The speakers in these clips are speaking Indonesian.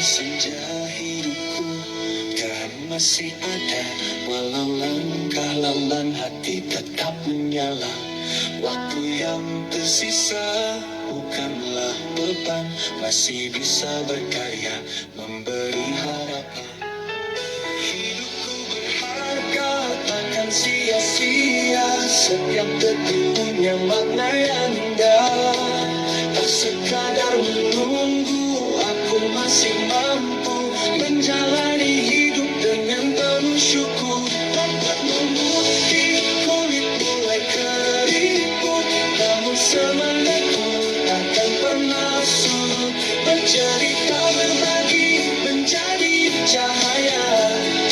senja hidupku kan masih ada, walau langkah lamban hati tetap menyala. Waktu yang tersisa bukanlah beban, masih bisa berkarya memberi harapan. Hidupku berharga takkan sia-sia, setiap detik punya makna yang indah. Tak sekadar menunggu, aku masih mampu menjalani hidup dengan penuh syukur. Tempat memutih kulit mulai keriput, namun semangatku takkan pernah surut. Bercerita berbagi menjadi cahaya,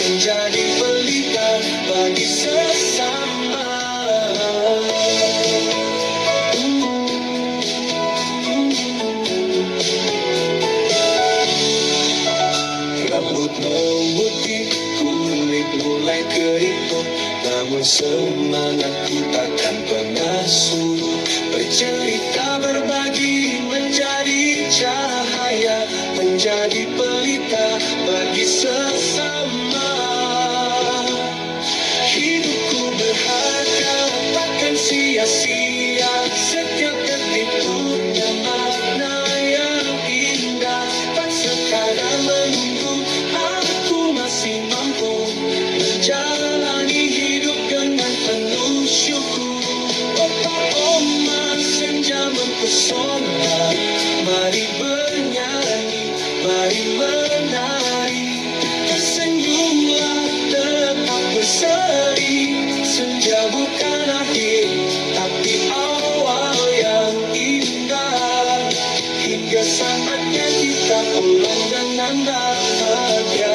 menjadi pelita bagi sesama. Rambut memutih, kulit mulai keriput, namun semangatku takkan pernah surut. Bercerita berbagi menjadi cahaya, menjadi pelita bagi sesama. Hidupku berharga takkan sia-sia, setiap detik punya makna yang indah. Tak sekadar menunggu, aku masih mampu menjalani hidup dengan penuh syukur. Opa oma senja mempesona, mari bernyanyi, mari menari. Tersenyumlah tetap berseri, senja bukan akhir tapi awal yang indah. Hingga saatnya kita pulang dengan bahagia.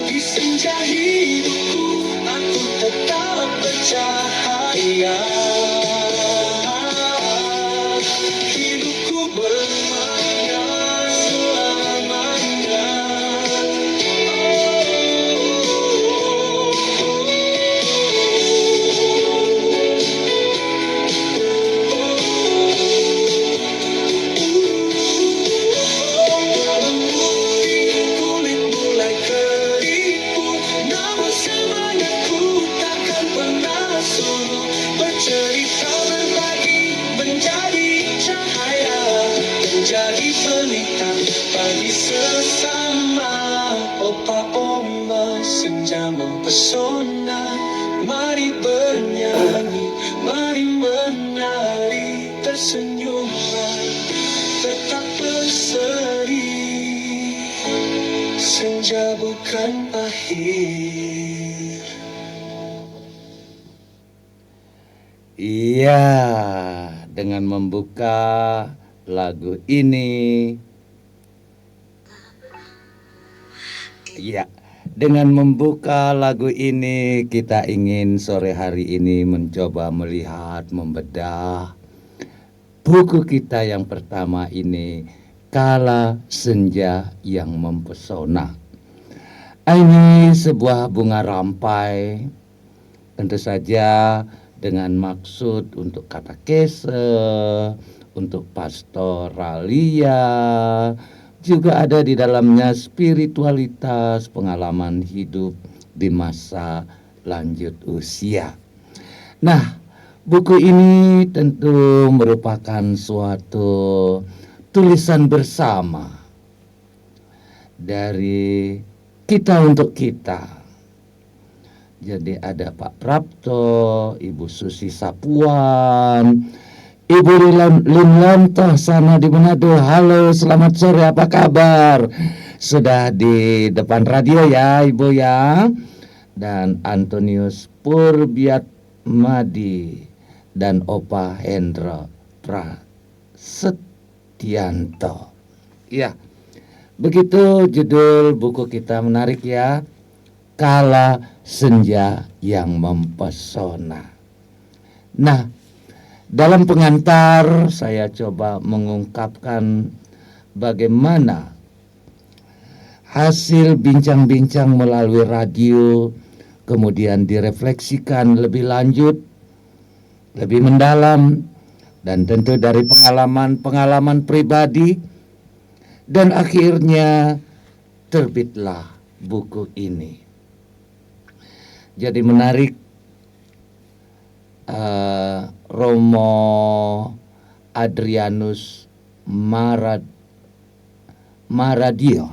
Di senja hidupku aku tetap bercahaya. Hidupku bermakna selamanya. Kulit mulai keriput, namun semangatku takkan pernah surut. Bercerita berbagi menjadi cahaya, menjadi pelita bagi sesama. Opa oma senja mempesona, mari bernyanyi, mari menari. Tersenyumlah tetap berseri, senja bukan akhir. Iya, dengan membuka lagu ini, iya, dengan membuka lagu ini kita ingin sore hari ini mencoba melihat, membedah buku kita yang pertama ini, Kala Senja yang Mempesona. Ini sebuah bunga rampai, tentu saja dengan maksud untuk katekese, untuk pastoralia, juga ada di dalamnya spiritualitas, pengalaman hidup di masa lanjut usia. Nah, buku ini tentu merupakan suatu tulisan bersama dari kita untuk kita. Jadi ada Pak Prapto, Ibu Susi Sapuan, Ibu Limlantoh sana di Manado. Halo, selamat sore, apa kabar? Sudah di depan radio ya Ibu ya. Dan Antonius Purbiatmadi dan Opa Hendro Prasetyanto. Ya, begitu judul buku kita, menarik ya. Kala Senja yang Mempesona. Nah, dalam pengantar saya coba mengungkapkan bagaimana hasil bincang-bincang melalui radio kemudian direfleksikan lebih lanjut, lebih mendalam dan tentu dari pengalaman-pengalaman pribadi, dan akhirnya terbitlah buku ini. Jadi menarik, Romo Adrianus Maradio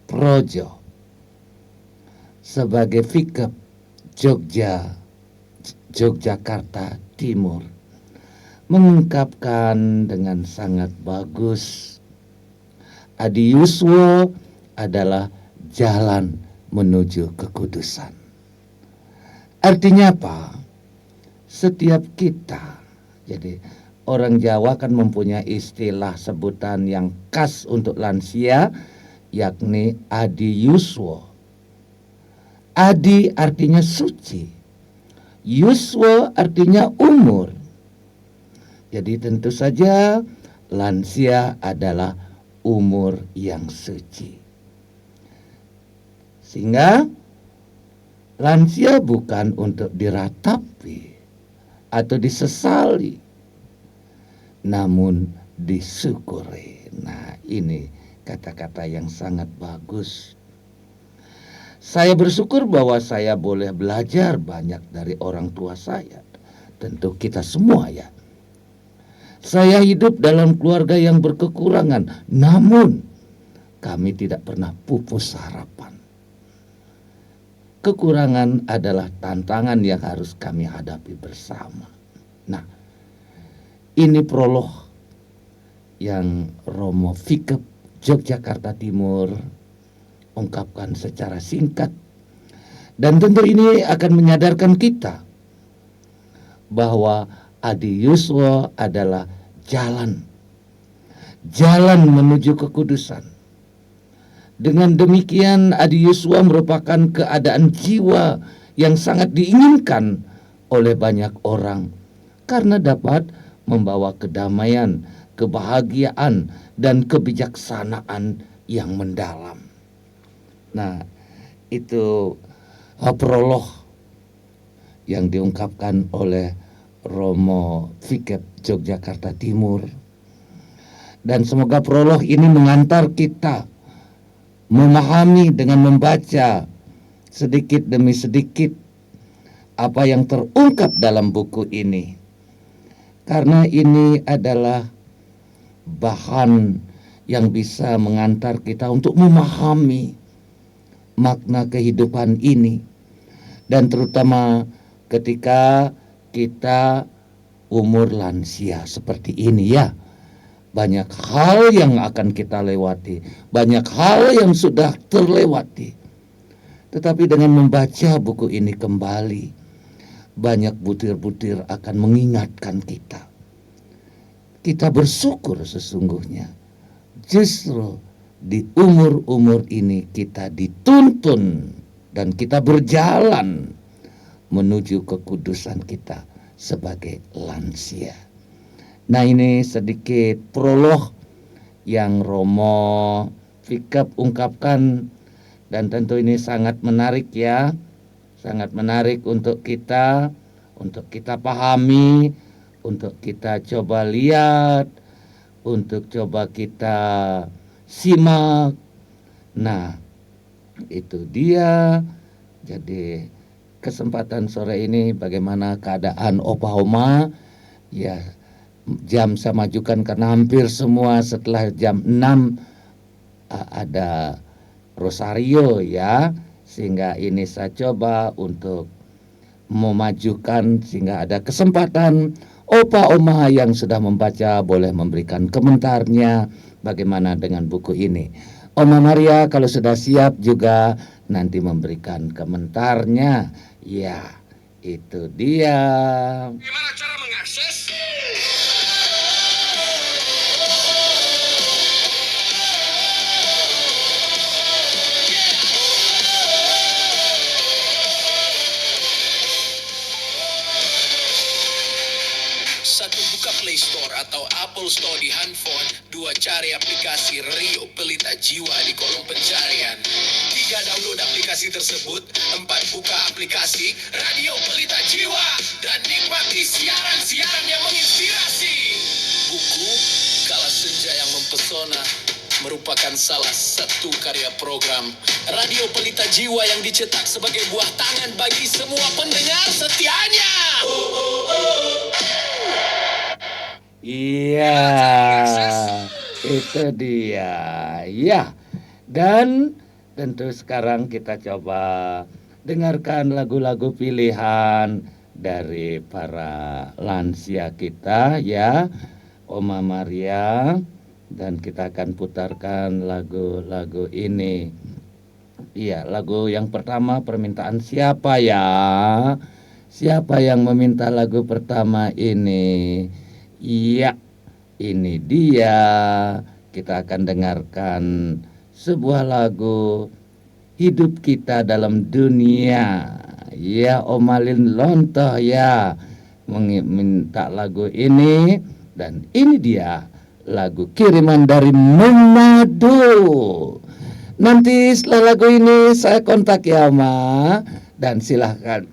Projo sebagai Fikep Yogyakarta Timur mengungkapkan dengan sangat bagus, Adi Yuswo adalah jalan menuju kekudusan. Artinya apa? Setiap kita, jadi orang Jawa kan mempunyai istilah sebutan yang khas untuk lansia, yakni Adi Yuswo. Adi artinya suci, Yuswo artinya umur. Jadi tentu saja lansia adalah umur yang suci. Sehingga lansia bukan untuk diratapi atau disesali, namun disyukuri. Nah, ini kata-kata yang sangat bagus. Saya bersyukur bahwa saya boleh belajar banyak dari orang tua saya. Tentu kita semua ya. Saya hidup dalam keluarga yang berkekurangan, namun kami tidak pernah pupus harapan. Kekurangan adalah tantangan yang harus kami hadapi bersama. Nah, ini prolog yang Romo Fikep Yogyakarta Timur ungkapkan secara singkat, dan tentu ini akan menyadarkan kita bahwa Adi Yuswo adalah jalan menuju kekudusan. Dengan demikian Adi Yuswo merupakan keadaan jiwa yang sangat diinginkan oleh banyak orang karena dapat membawa kedamaian, kebahagiaan, dan kebijaksanaan yang mendalam. Nah, itu prolog yang diungkapkan oleh Romo Fikep Yogyakarta Timur. Dan semoga prolog ini mengantar kita memahami dengan membaca sedikit demi sedikit apa yang terungkap dalam buku ini. Karena ini adalah bahan yang bisa mengantar kita untuk memahami makna kehidupan ini, dan terutama ketika kita umur lansia seperti ini ya. Banyak hal yang akan kita lewati, banyak hal yang sudah terlewati. Tetapi dengan membaca buku ini kembali, banyak butir-butir akan mengingatkan kita. Kita bersyukur sesungguhnya. Justru di umur-umur ini kita dituntun dan kita berjalan menuju kekudusan kita sebagai lansia. Nah, ini sedikit prolog yang Romo Fikep ungkapkan, dan tentu ini sangat menarik ya. Sangat menarik untuk kita pahami, untuk kita coba lihat, untuk coba kita simak. Nah, itu dia. Jadi kesempatan sore ini bagaimana keadaan Opa Oma? Ya, jam saya majukan karena hampir semua setelah jam 6 ada rosario ya. Sehingga ini saya coba untuk memajukan sehingga ada kesempatan Opa Oma yang sudah membaca boleh memberikan komentarnya bagaimana dengan buku ini. Oma Maria kalau sudah siap juga nanti memberikan komentarnya. Ya, itu dia. Gimana cara mengakses? Satu, buka Play Store atau Apple Store di handphone. Dua, cari aplikasi Rio Pelita Jiwa di kolom pencarian. 3 download aplikasi tersebut, 4 buka aplikasi Radio Pelita Jiwa dan nikmati siaran-siaran yang menginspirasi. Buku Kala Senja yang Mempesona merupakan salah satu karya program Radio Pelita Jiwa yang dicetak sebagai buah tangan bagi semua pendengar setianya. Iya, itu dia. Ya, dan tentu sekarang kita coba dengarkan lagu-lagu pilihan dari para lansia kita ya, Oma Maria, dan kita akan putarkan lagu-lagu ini. Iya, lagu yang pertama permintaan siapa ya? Siapa yang meminta lagu pertama ini? Iya, ini dia. Kita akan dengarkan sebuah lagu Hidup Kita Dalam Dunia. Ya, Omalin Lontoh ya meminta lagu ini, dan ini dia lagu kiriman dari Manado. Nanti setelah lagu ini saya kontak ya Ma, dan silahkan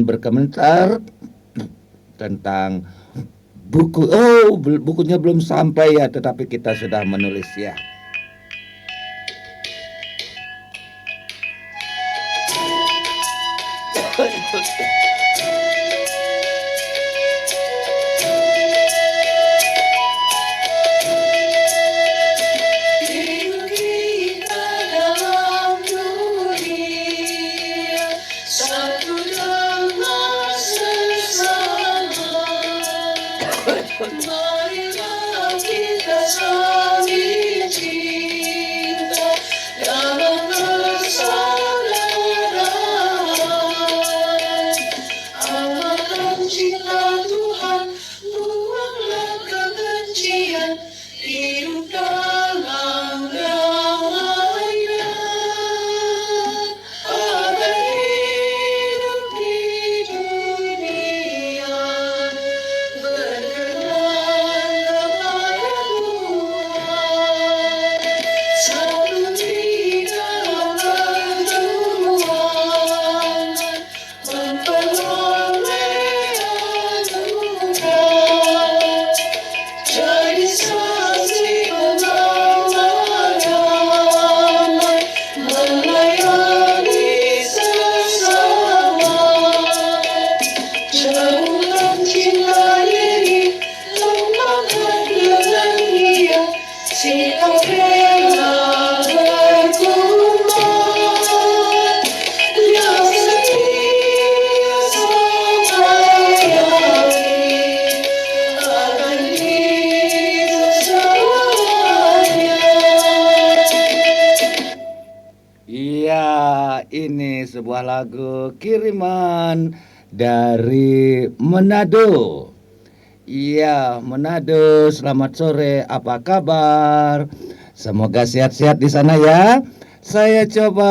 berkomentar tentang buku. Oh, bukunya belum sampai ya, tetapi kita sudah menulis ya. Hidup kita dalam dunia, satu dengan sesama. Marilah kita saling cinta dalam persaudaraan. Amalkan cinta Tuhan, buanglah kebencian, hidup dalam damaian. Agar hidup di dunia berkenan kepada Tuhan. Satu di dalam perjuangan memperoleh anugerah. Jadi saksi membawa damai, melayani sesama. Jauhkan cinta diri, lupakan dengan dia, sikap rela berkorban. Yang setia sampai akhir akan hidup selamanya. Iya, ini sebuah lagu kiriman dari Manado. Iya, Manado, selamat sore, apa kabar? Semoga sehat-sehat di sana ya. Saya coba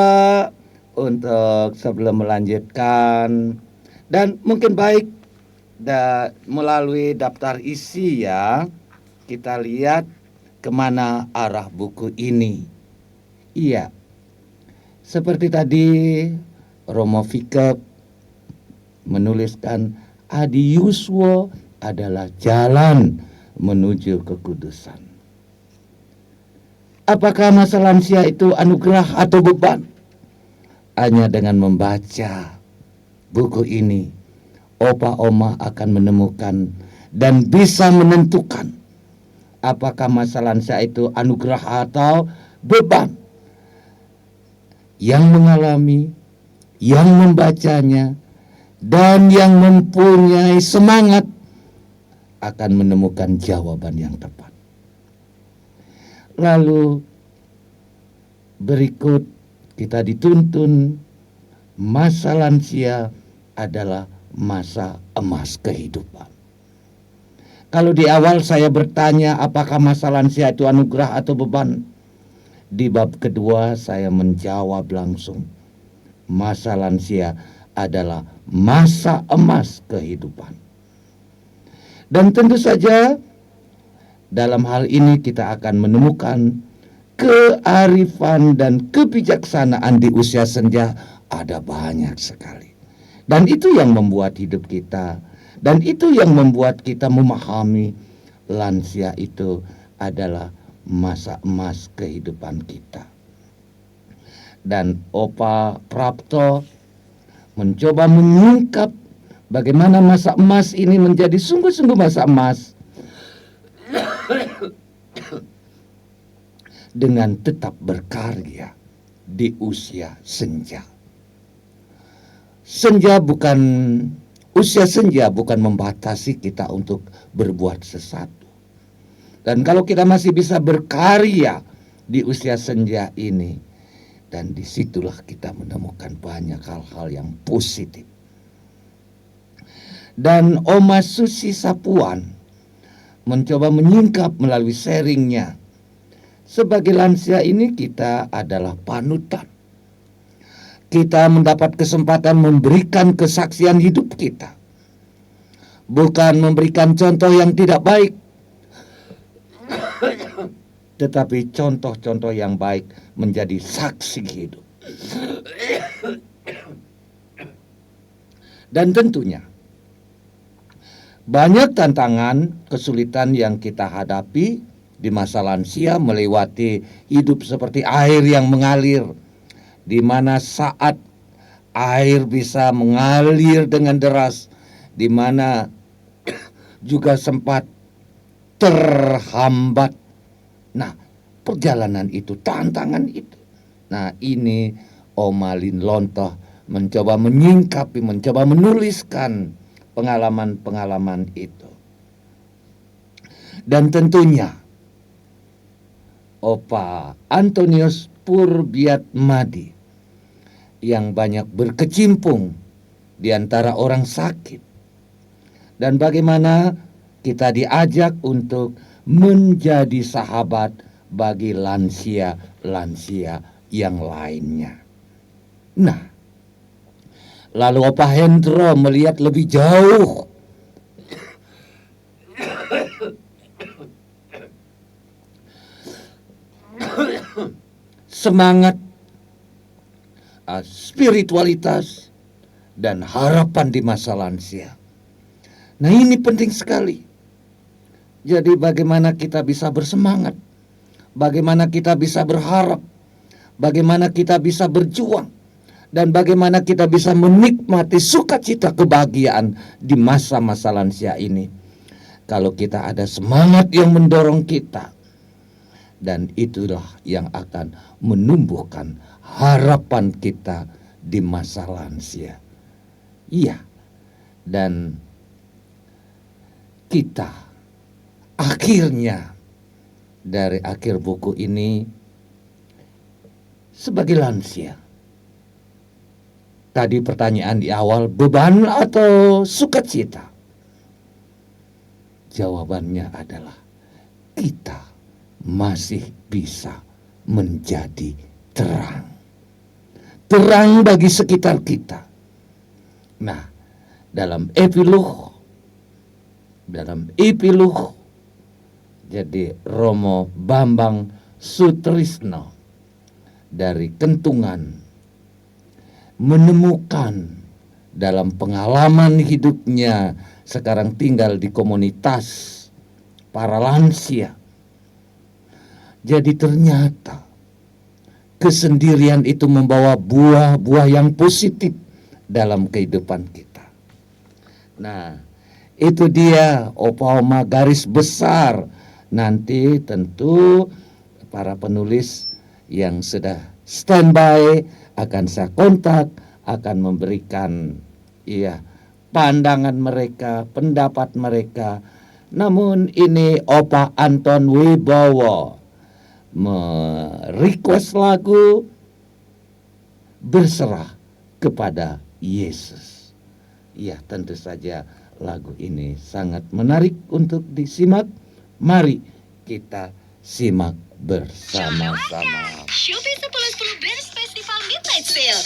untuk sebelum melanjutkan, dan mungkin baik melalui daftar isi ya, kita lihat kemana arah buku ini. Iya, seperti tadi Romo Fikep menuliskan Adi Yuswo adalah jalan menuju kekudusan. Apakah masa lansia itu anugerah atau beban? Hanya dengan membaca buku ini, opa oma akan menemukan dan bisa menentukan apakah masa lansia itu anugerah atau beban. Yang mengalami, yang membacanya, dan yang mempunyai semangat akan menemukan jawaban yang tepat. Lalu berikut kita dituntun masa lansia adalah masa emas kehidupan. Kalau di awal saya bertanya apakah masa lansia itu anugerah atau beban, di bab kedua saya menjawab langsung, masa lansia adalah masa emas kehidupan. Dan tentu saja dalam hal ini kita akan menemukan kearifan dan kebijaksanaan di usia senja ada banyak sekali. Dan itu yang membuat hidup kita, dan itu yang membuat kita memahami lansia itu adalah masa emas kehidupan kita. Dan Opa Prapto mencoba menyingkap bagaimana masa emas ini menjadi sungguh-sungguh masa emas dengan tetap berkarya di usia senja. Usia senja bukan membatasi kita untuk berbuat sesuatu. Dan kalau kita masih bisa berkarya di usia senja ini, dan disitulah kita menemukan banyak hal-hal yang positif. Dan Oma Susi Sapuan mencoba menyingkap melalui sharingnya. Sebagai lansia ini kita adalah panutan. Kita mendapat kesempatan memberikan kesaksian hidup kita. Bukan memberikan contoh yang tidak baik, tetapi contoh-contoh yang baik menjadi saksi hidup. Dan tentunya banyak tantangan, kesulitan yang kita hadapi di masa lansia, melewati hidup seperti air yang mengalir, di mana saat air bisa mengalir dengan deras, di mana juga sempat terhambat. Nah, perjalanan itu, tantangan itu. Nah, ini Oma Lin Lontoh mencoba menyingkapi, mencoba menuliskan pengalaman-pengalaman itu. Dan tentunya Opa Antonius Purbiatmadi yang banyak berkecimpung di antara orang sakit. Dan bagaimana kita diajak untuk menjadi sahabat bagi lansia-lansia yang lainnya. Nah, lalu Opa Hendro melihat lebih jauh. Semangat, spiritualitas, dan harapan di masa lansia. Nah, ini penting sekali. Jadi bagaimana kita bisa bersemangat, bagaimana kita bisa berharap, bagaimana kita bisa berjuang, dan bagaimana kita bisa menikmati sukacita kebahagiaan di masa-masa lansia ini. Kalau kita ada semangat yang mendorong kita, dan itulah yang akan menumbuhkan harapan kita di masa lansia. Iya, dan kita akhirnya dari akhir buku ini sebagai lansia. Tadi pertanyaan di awal, beban atau sukacita? Jawabannya adalah kita masih bisa menjadi terang. Terang bagi sekitar kita. Nah, dalam epilog, jadi Romo Bambang Sutrisno dari Kentungan menemukan dalam pengalaman hidupnya, sekarang tinggal di komunitas para lansia. Jadi ternyata kesendirian itu membawa buah-buah yang positif dalam kehidupan kita. Nah, itu dia Opa Oma garis besar. Nanti tentu para penulis yang sudah standby akan saya kontak, akan memberikan pandangan mereka, pendapat mereka. Namun ini Opa Anton Wibowo merequest lagu Berserah kepada Yesus. Ya, tentu saja lagu ini sangat menarik untuk disimak. Mari kita simak bersama-sama. Shopee 10 Best Festival Midnight Sale.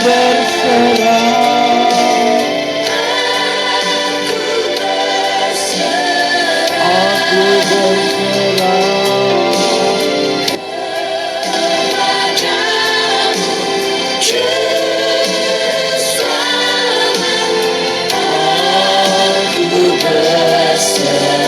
berserah, aku berserah. Aku berserah.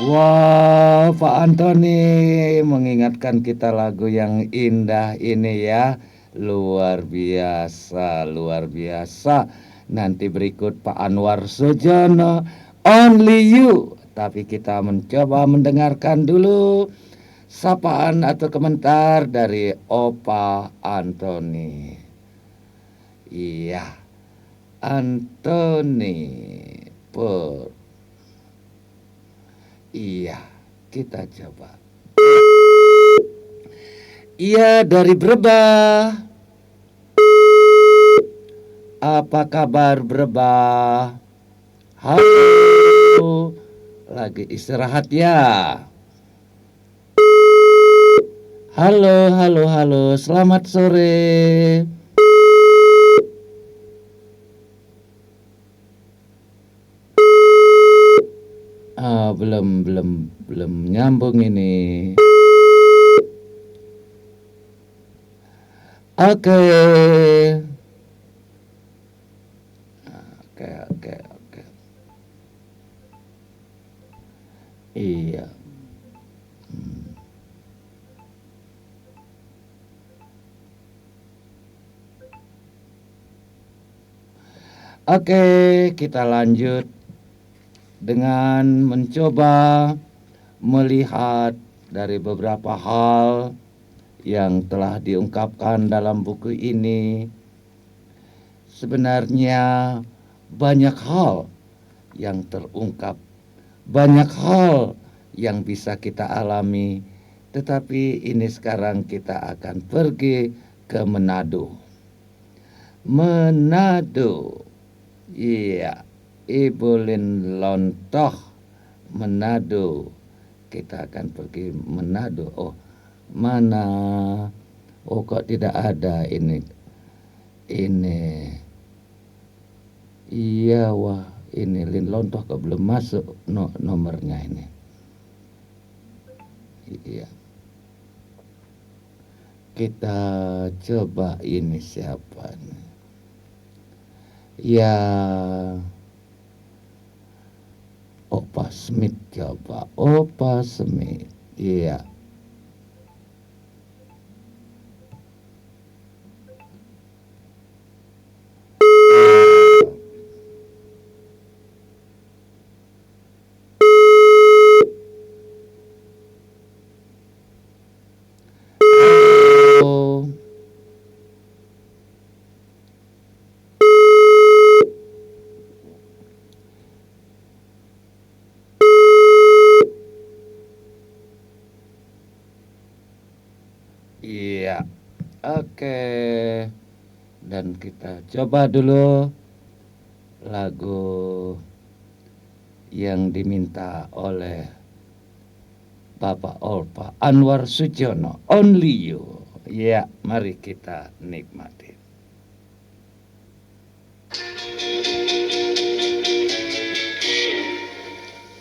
Wah, Pak Antoni mengingatkan kita lagu yang indah ini ya. Luar biasa, luar biasa. Nanti berikut Pak Anwar Sujono, Only You. Tapi kita mencoba mendengarkan dulu sapaan atau komentar dari Opa Antoni. Iya, Antoni Pur. Iya, kita coba. Iya, dari Brebah. Apa kabar Brebah? Halo. Lagi istirahat ya? Halo, halo, halo. Selamat sore. Belum nyambung ini. Oke. Oke. Iya. Oke, kita lanjut dengan mencoba melihat dari beberapa hal yang telah diungkapkan dalam buku ini. Sebenarnya banyak hal yang terungkap, banyak hal yang bisa kita alami, tetapi ini sekarang kita akan pergi ke Manado. Iya, Ibu Lin Lontoh, Manado. Kita akan pergi Manado. Oh, mana? Oh, kok tidak ada ini. Iya, wah, ini Lin Lontoh kok belum masuk nomornya ini. Iya. Kita coba ini siapa nih? Ya, Opa Smith coba. Opa Smith. Iya. Halo. Iya, oke. Dan kita coba dulu lagu yang diminta oleh Bapak Opa Anwar Sujono, Only You. Ya, mari kita nikmati.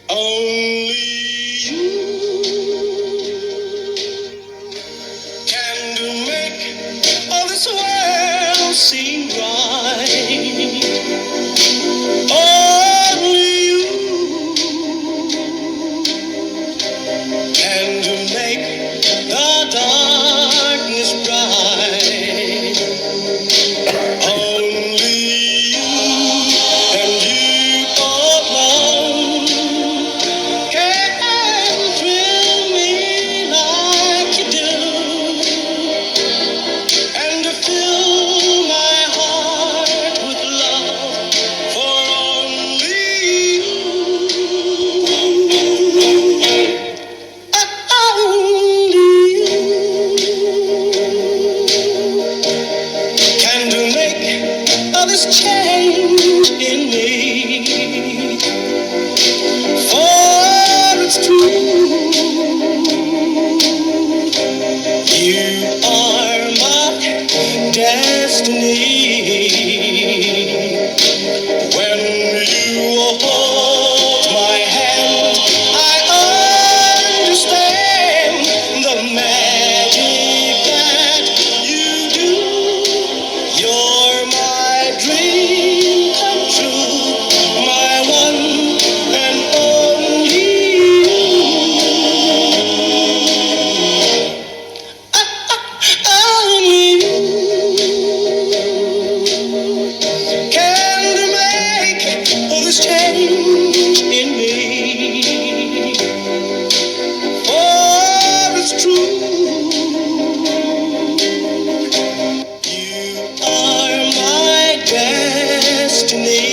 Only you can make all this world seem right. Only you can make the darkness bright. this change in me. For it's true, you are my destiny.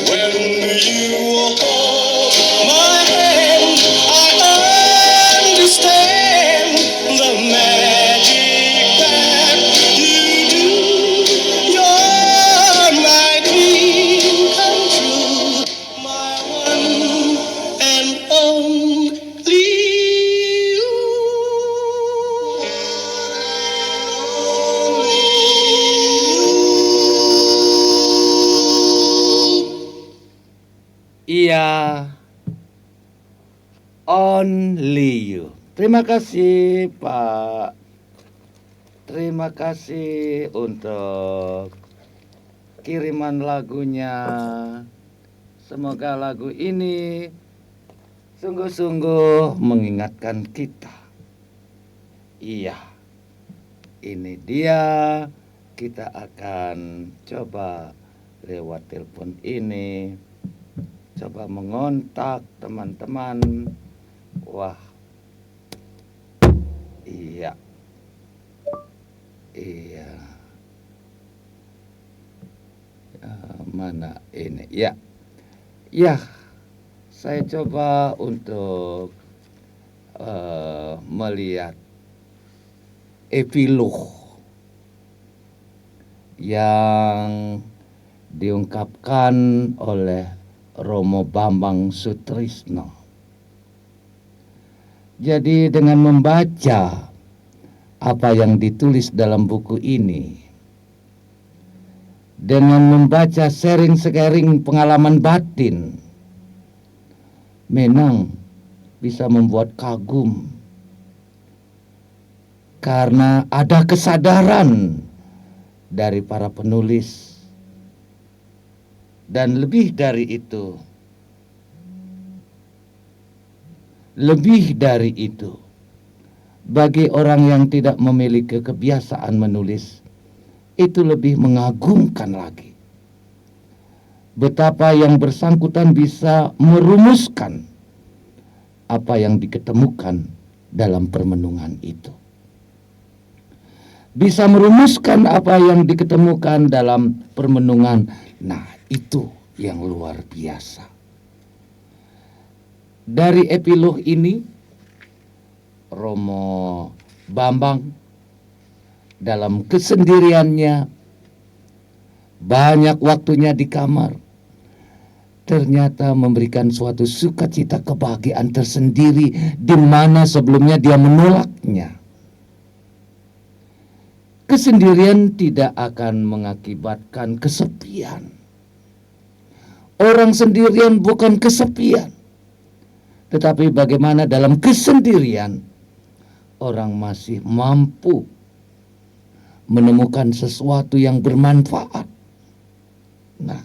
When you hold my hand, I understand the magic that you do. You're my dream come true, my one and only you. Iya, only you. Terima kasih Pak. Terima kasih untuk kiriman lagunya. Semoga lagu ini sungguh-sungguh mengingatkan kita. Iya, ini dia. Kita akan coba lewat telepon ini, coba mengontak teman-teman. Wah, iya, iya. Mana ini? Ya, ya. Saya coba untuk melihat epilog yang diungkapkan oleh Romo Bambang Sutrisno. Jadi dengan membaca apa yang ditulis dalam buku ini, dengan membaca sharing pengalaman batin, memang bisa membuat kagum karena ada kesadaran dari para penulis. Dan lebih dari itu, bagi orang yang tidak memiliki kebiasaan menulis, itu lebih mengagumkan lagi. Betapa yang bersangkutan bisa merumuskan apa yang diketemukan dalam permenungan itu. Bisa merumuskan apa yang diketemukan dalam permenungan. Nah, itu yang luar biasa. Dari epilog ini, Romo Bambang dalam kesendiriannya, banyak waktunya di kamar, ternyata memberikan suatu sukacita kebahagiaan tersendiri di mana sebelumnya dia menolaknya. Kesendirian tidak akan mengakibatkan kesepian. Orang sendirian bukan kesepian. Tetapi bagaimana dalam kesendirian orang masih mampu menemukan sesuatu yang bermanfaat. Nah,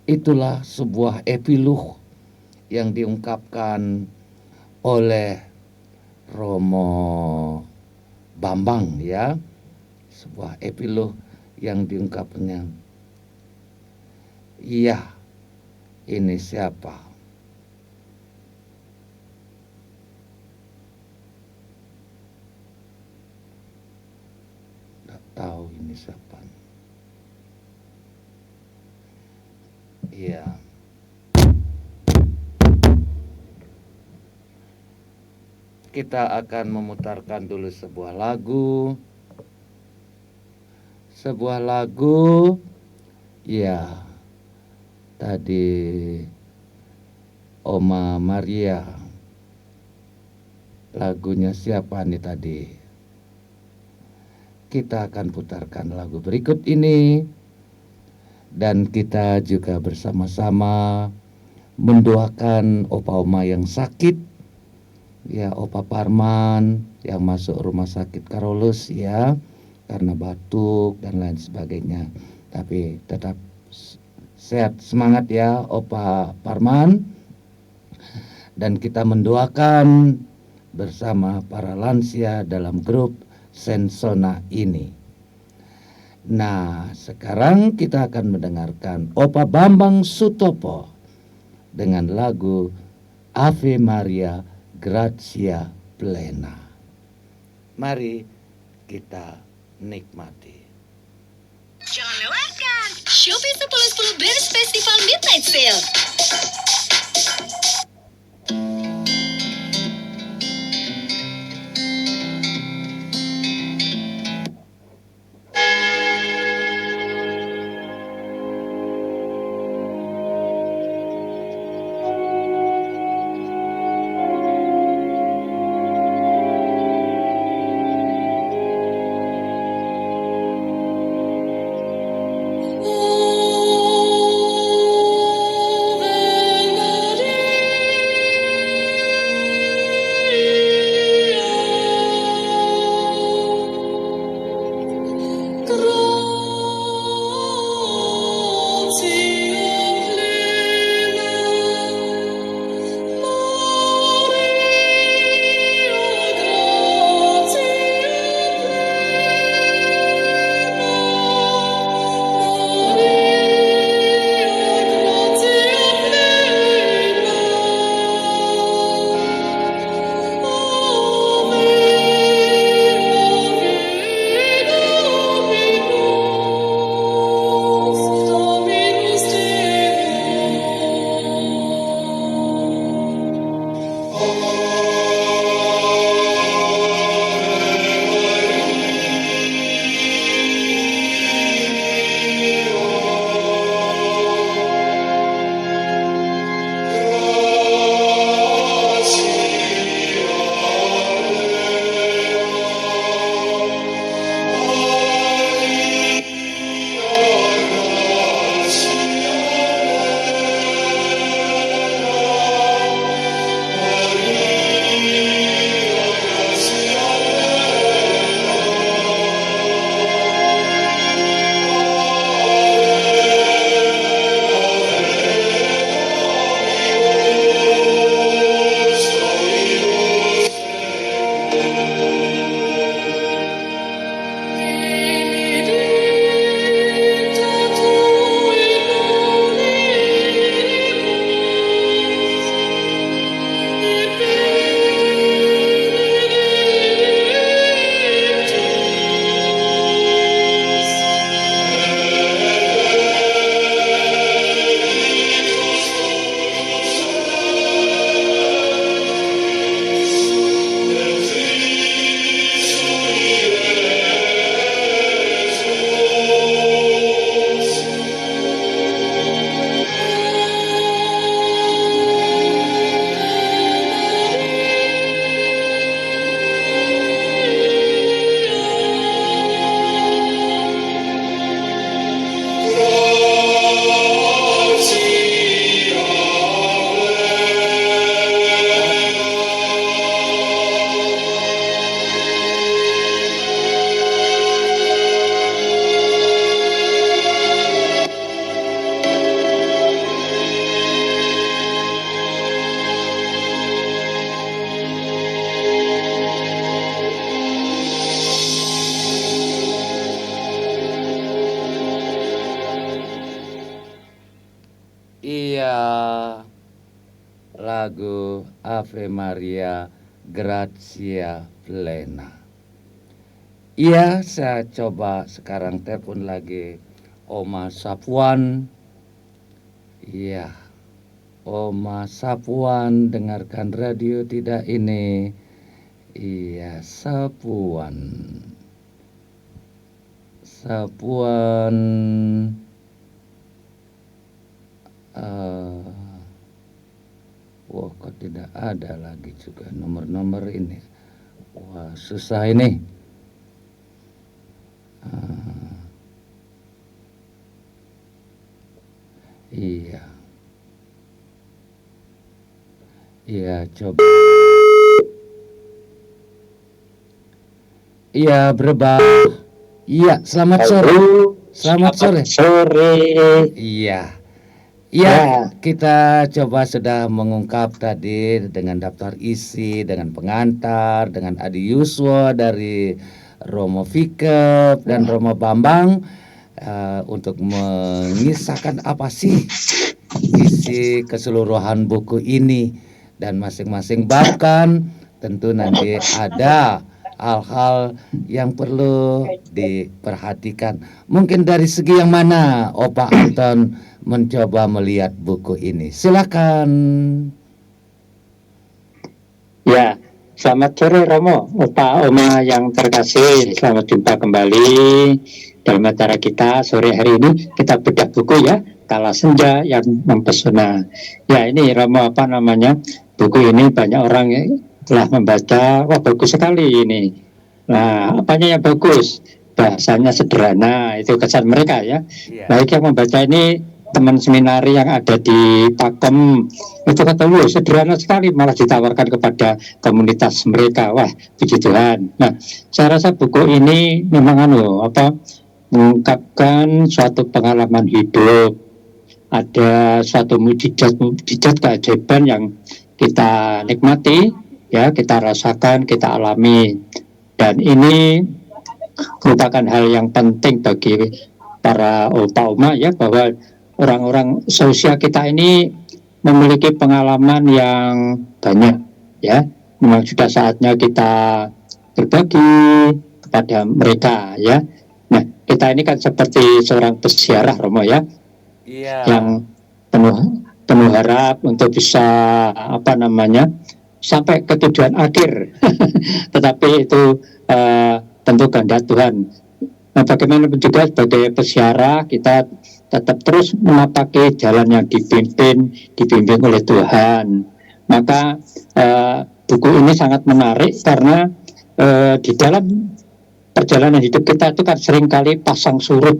itulah sebuah epilog yang diungkapkan oleh Romo Bambang, ya. Sebuah epilog yang diungkapnya. Iya, ini siapa? Tidak tahu ini siapa. Iya. Kita akan memutarkan dulu sebuah lagu. Sebuah lagu, ya, tadi Oma Maria. Lagunya siapa nih tadi? Kita akan putarkan lagu berikut ini. Dan kita juga bersama-sama mendoakan opa oma yang sakit. Ya, Opa Parman yang masuk rumah sakit Karolus, ya, karena batuk dan lain sebagainya. Tapi tetap sehat, semangat ya Opa Parman. Dan kita mendoakan bersama para lansia dalam grup Sensona ini. Nah, sekarang kita akan mendengarkan Opa Bambang Sutopo dengan lagu Ave Maria Grazia Plena. Mari kita nikmati. Jangan lewatkan Shopee 10 Brands Festival Midnight Sale. Iya, lagu Ave Maria Grazia Plena. Iya, saya coba sekarang telepon lagi Oma Sapuan. Iya, Oma Sapuan, dengarkan radio tidak ini? Iya, Sapuan. Sapuan. Wah, kok tidak ada lagi juga nomor-nomor ini. Wah, susah ini. Iya. Iya, coba. Iya, berbah. Iya, selamat sore. Selamat sore. Iya. Ya, kita coba sudah mengungkap tadi dengan daftar isi, dengan pengantar, dengan Adi Yuswo dari Romo Fikep dan Romo Bambang untuk mengisahkan apa sih isi keseluruhan buku ini, dan masing-masing bab kan tentu nanti ada hal-hal yang perlu diperhatikan. Mungkin dari segi yang mana Opa Anton mencoba melihat buku ini? Silakan. Ya, selamat sore Romo, Opa Oma yang terkasih. Selamat jumpa kembali dalam acara kita sore hari ini. Kita bedah buku ya, Kala Senja yang Mempesona. Ya, ini Romo buku ini banyak orang telah membaca. Wah, bagus sekali ini. Nah, apanya yang bagus? Bahasanya sederhana, itu kesan mereka ya. Baik yang membaca ini teman seminari yang ada di Pakem itu ketemu sederhana sekali, malah ditawarkan kepada komunitas mereka. Wah, puji Tuhan. Nah, saya rasa buku ini memang mengungkapkan suatu pengalaman hidup, ada suatu mujizat keajaiban yang kita nikmati ya, kita rasakan, kita alami, dan ini merupakan hal yang penting bagi para opa oma ya, bahwa orang-orang sosial kita ini memiliki pengalaman yang banyak ya. Memang sudah saatnya kita berbagi kepada mereka ya. Nah, kita ini kan seperti seorang peziarah Romo ya, yang penuh harap untuk bisa sampai ke tujuan akhir. Tetapi itu tentu kehendak Tuhan. Nah, bagaimanapun juga sebagai peziarah kita tetap terus menapaki jalan yang dibimbing oleh Tuhan. Maka buku ini sangat menarik karena di dalam perjalanan hidup kita itu kan seringkali pasang surut,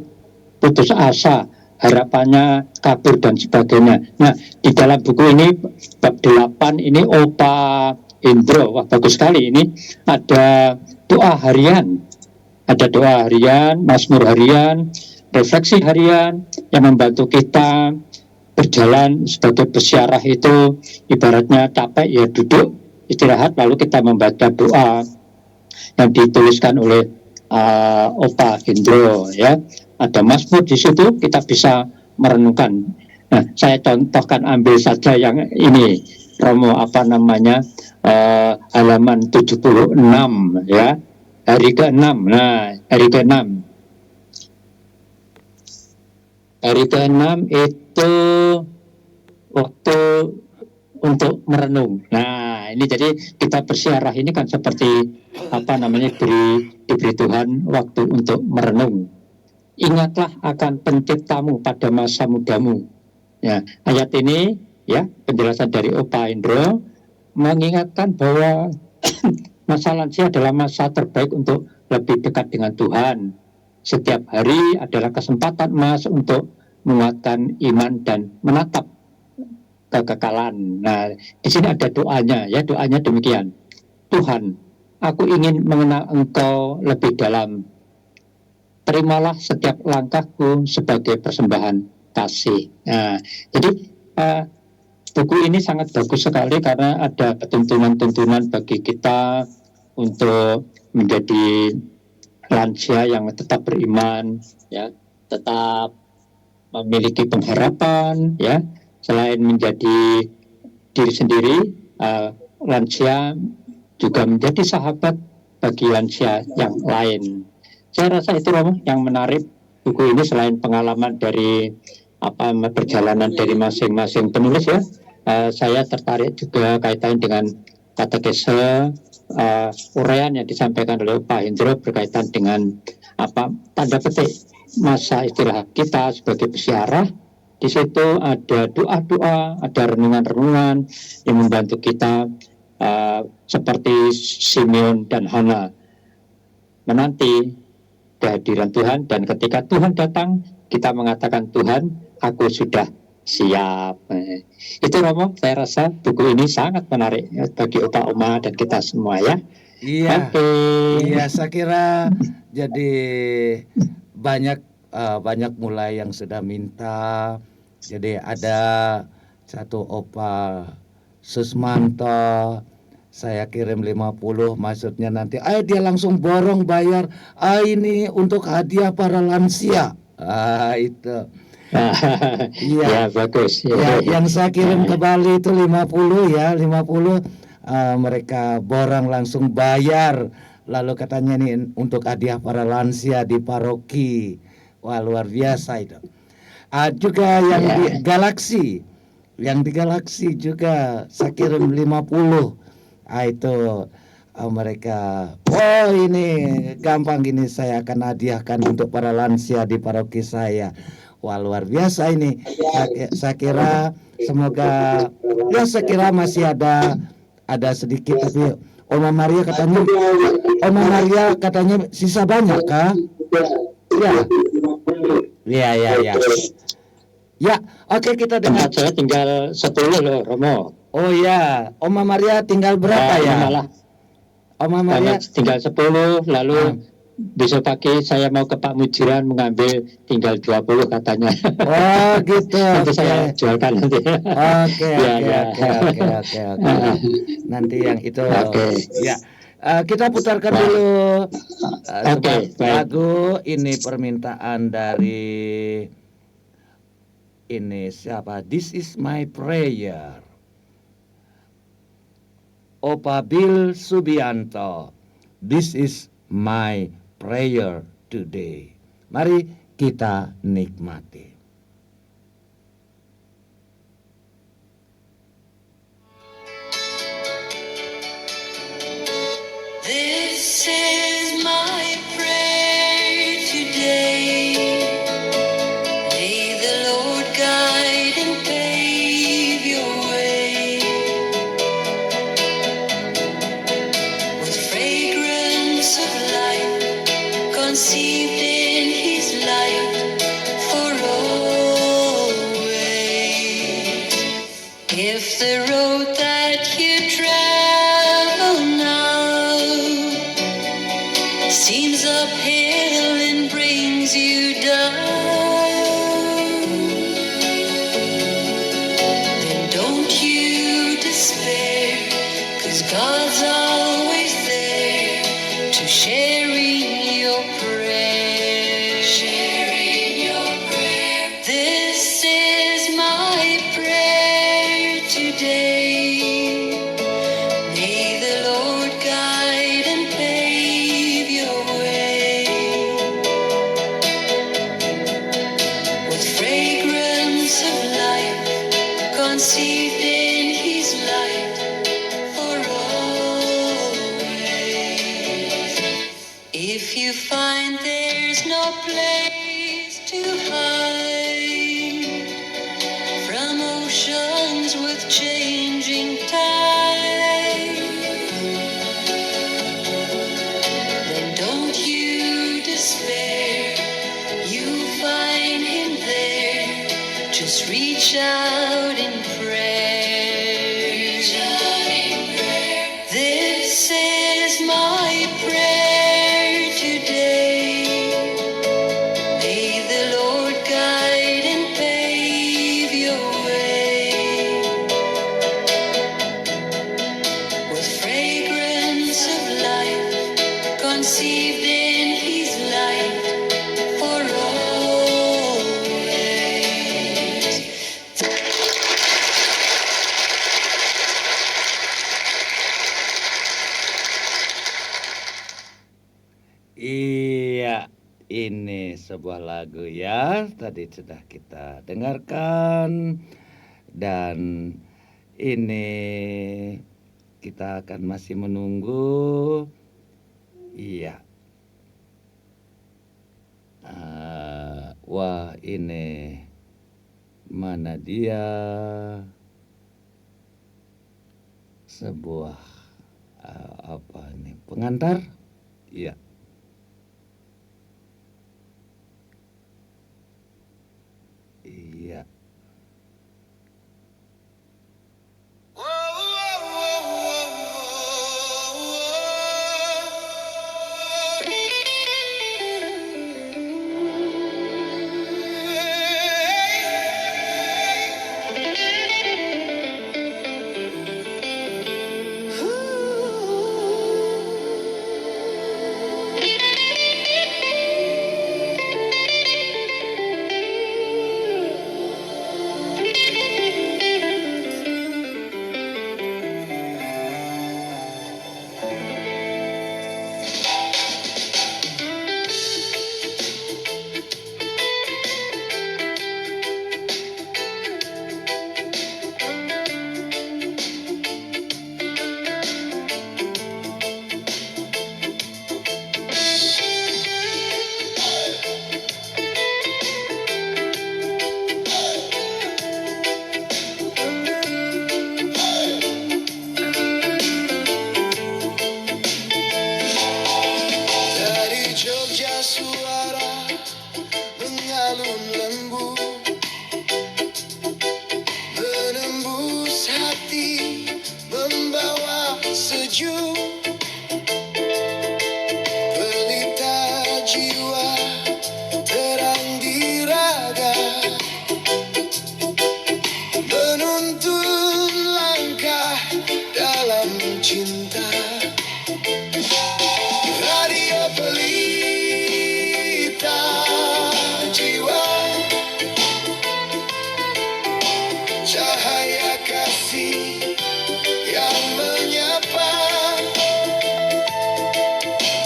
putus asa, harapannya kabur dan sebagainya. Nah, di dalam buku ini bab 8 ini Opa Indro, wah bagus sekali ini, ada doa harian, mazmur harian, refleksi harian yang membantu kita berjalan sebagai peziarah. Itu ibaratnya capek ya duduk istirahat, lalu kita membaca doa yang dituliskan oleh Opa Indro ya. Ada mazmur di situ, kita bisa merenungkan. Nah, saya contohkan, ambil saja yang ini Romo halaman 76 ya, hari ke-6. Nah, hari ke-6 itu waktu untuk merenung. Nah, ini jadi kita bersiarah ini kan seperti diberi Tuhan waktu untuk merenung. Ingatlah akan penciptamu pada masa mudamu. Ya, ayat ini ya, penjelasan dari Opa Indro mengingatkan bahwa masa lansia adalah masa terbaik untuk lebih dekat dengan Tuhan. Setiap hari adalah kesempatan emas untuk menguatkan iman dan menatap kekekalan. Nah, di sini ada doanya ya, doanya demikian. Tuhan, aku ingin mengenal Engkau lebih dalam. Terimalah setiap langkahku sebagai persembahan kasih. Nah, jadi buku ini sangat bagus sekali karena ada tuntunan-tuntunan bagi kita untuk menjadi lansia yang tetap beriman, ya, tetap memiliki pengharapan, ya. Selain menjadi diri sendiri, lansia juga menjadi sahabat bagi lansia yang lain. Saya rasa itu Romo yang menarik buku ini, selain pengalaman dari perjalanan dari masing-masing penulis ya. Saya tertarik juga kaitan dengan katekese uraian yang disampaikan oleh Pak Hendro berkaitan dengan tanda petik masa istirahat kita sebagai peziarah. Di situ ada doa-doa, ada renungan-renungan yang membantu kita seperti Simeon dan Hana menanti kehadiran Tuhan, dan ketika Tuhan datang kita mengatakan, Tuhan, aku sudah siap. Itu Romo, saya rasa buku ini sangat menarik ya, bagi Opa Oma dan kita semua ya. Iya, iya, saya kira jadi banyak mulai yang sudah minta. Jadi ada satu Opa Susmanto, Saya kirim 50, maksudnya nanti dia langsung borong bayar. Ini untuk hadiah para lansia. Itu. Iya. Ya bagus. Ya, yang saya kirim ke Bali itu 50 ya, 50 mereka borong langsung bayar. Lalu katanya nih untuk hadiah para lansia di paroki. Wah, luar biasa itu. Juga yang di Galaksi. Yang di Galaksi juga saya kirim 50. Itu mereka, oh ini gampang gini, saya akan hadiahkan untuk para lansia di paroki saya. Wah, luar biasa ini. Saya kira semoga, ya saya kira masih ada sedikit, tapi Oma Maria katanya sisa banyak kah? Ya. Ya, oke, kita dengar. Tempat saya tinggal 10 loh, Romo. Oh ya, Oma Maria tinggal berapa ya? Malah Oma Maria tinggal 10, lalu besok pagi saya mau ke Pak Mujiran mengambil tinggal 20 katanya. Oh gitu. Nanti saya jualkan nanti. Oke. Nanti yang itu. Ya. Kita putarkan dulu lagu ini, permintaan dari ini siapa? This is my prayer. Opa Bill Subianto. This is my prayer today. Mari kita nikmati. This is my prayer today. May the Lord guide and pave your way with fragrance of life conceived in His light for always. If the road that you travel now seems uphill and brings you down, then don't you despair, 'cause God's always there to share in your prayer. This is my prayer today. May the Lord guide and pave your way with fragrance of life conceived in His light for always. If you find there's no place to hide from oceans with changing tide, then don't you despair, you find Him there. Just reach out in prayer. This is my prayer today. May the Lord guide and pave your way with fragrance of life conceived in His light for always. Iya, ini sebuah lagu ya, tadi sudah kita dengarkan, dan ini kita akan masih menunggu. Iya. Wah, ini mana dia? Sebuah apa ini? Pengantar? Iya. Iya. Ooh. maju, pelita jiwa terang di raga, menuntun langkah dalam cinta. Radio Pelita Jiwa, cahaya kasih yang menyapa,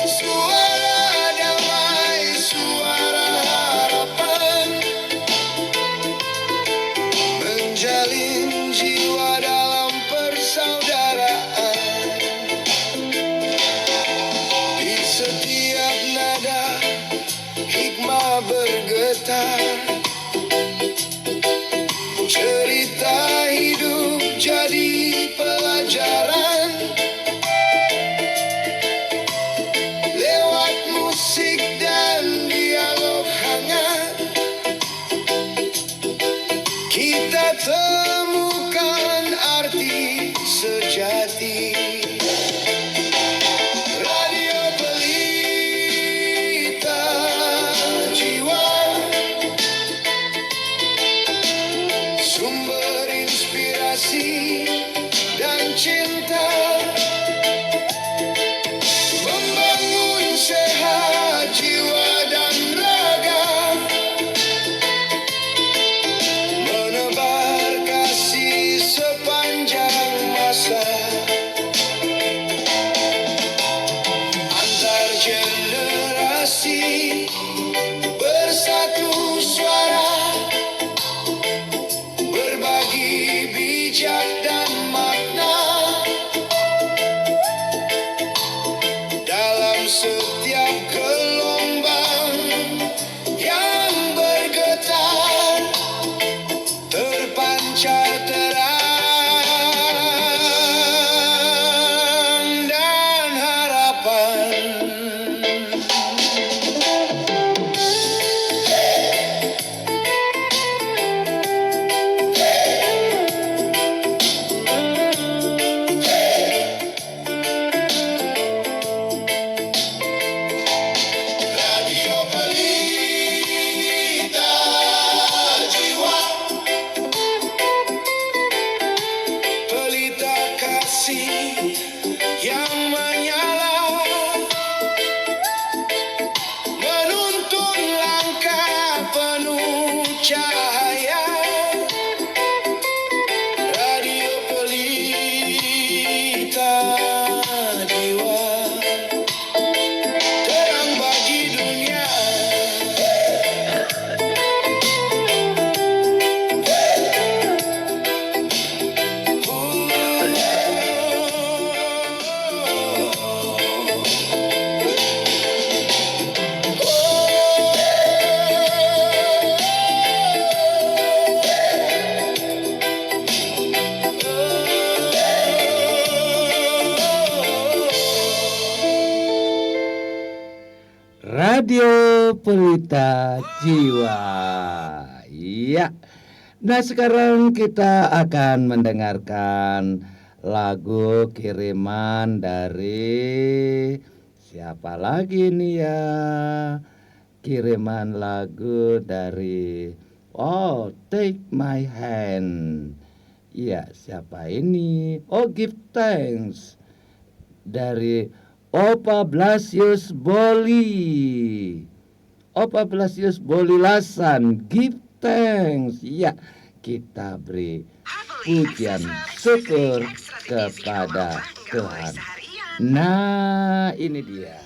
suara damai, suara harapan, menjalin jiwa dalam persaudaraan. Di setiap nada hikmah bergetar, cerita hidup jadi pelajaran. Lewat musik dan dialog hangat, kita temukan arti sejati. Radio Pelita Jiwa, sumber inspirasi dan cinta, membangun sehat jiwa dan raga, menebar kasih sepanjang masa, antar generasi bersatu suara, berbagi bijak dan makna, dalam setiap gelombang yang bergetar, terpancar terang dan harapan. Radio Pelita Jiwa, pelita kasih yang menyala, menuntun langkah penuh cahaya. Radio Pelita Jiwa, terang bagi dunia. Radio Pelita Jiwa. Iya. Nah, sekarang kita akan mendengarkan lagu kiriman dari siapa lagi nih ya? Kiriman lagu dari Take My Hand. Iya, siapa ini? Give Thanks dari Opa Blasius Boli. Opa Blasius Boli Lasan, give thanks. Ya, kita beri pujian syukur kepada Tuhan. Nah, ini dia.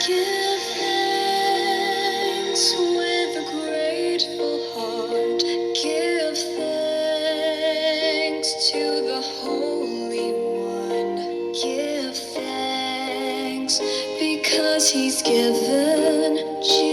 Give thanks with a grateful heart. Give thanks to the Holy One. Give thanks because He's given Jesus.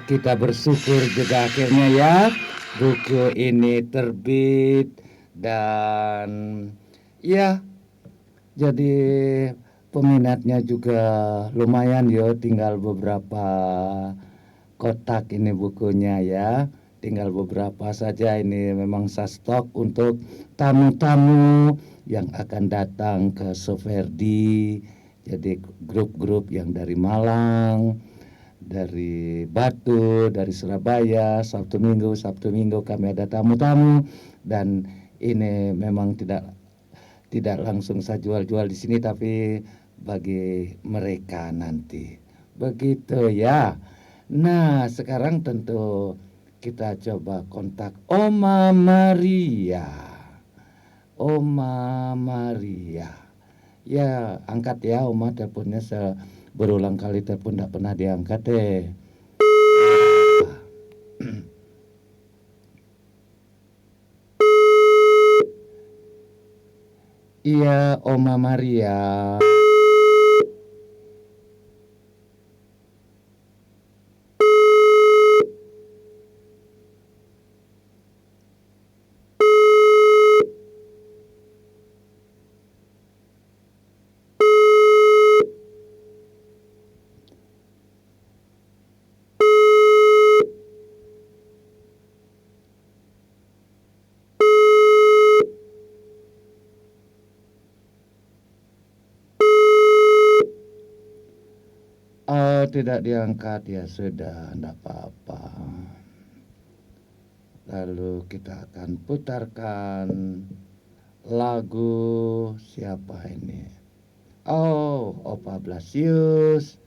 kita bersyukur juga akhirnya ya buku ini terbit dan ya jadi peminatnya juga lumayan yo, tinggal beberapa kotak ini bukunya ya. Tinggal beberapa saja, ini memang saya stok untuk tamu-tamu yang akan datang ke Soferdi. Jadi grup-grup yang dari Malang, dari Batu, dari Surabaya, Sabtu Minggu kami ada tamu-tamu dan ini memang tidak langsung saya jual-jual di sini tapi bagi mereka nanti. Begitu ya. Nah, sekarang tentu kita coba kontak Oma Maria. Oma Maria. Ya, angkat ya Oma, teleponnya berulang kali telepon tidak pernah diangkat deh. Iya, Oma Maria. Oh, tidak diangkat, ya sudah, tidak apa-apa. Lalu kita akan putarkan lagu siapa ini? Oh, Opa Blasius.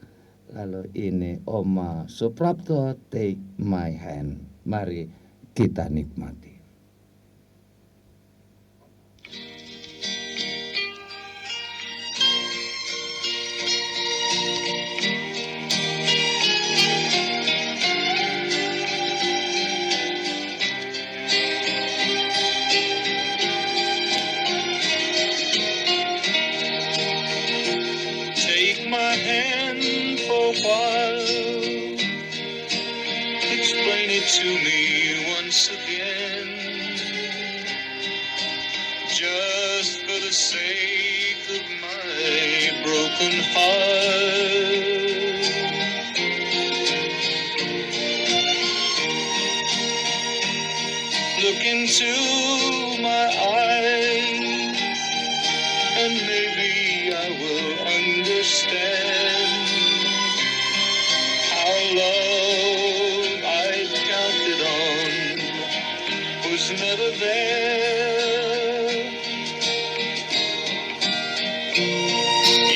Lalu ini Oma Suprapto, Take My Hand. Mari kita nikmati. Take my hand for a while, explain it to me once again, just for the sake of my broken heart. Look into my eyes and maybe I will understand how love I'd counted on was never there.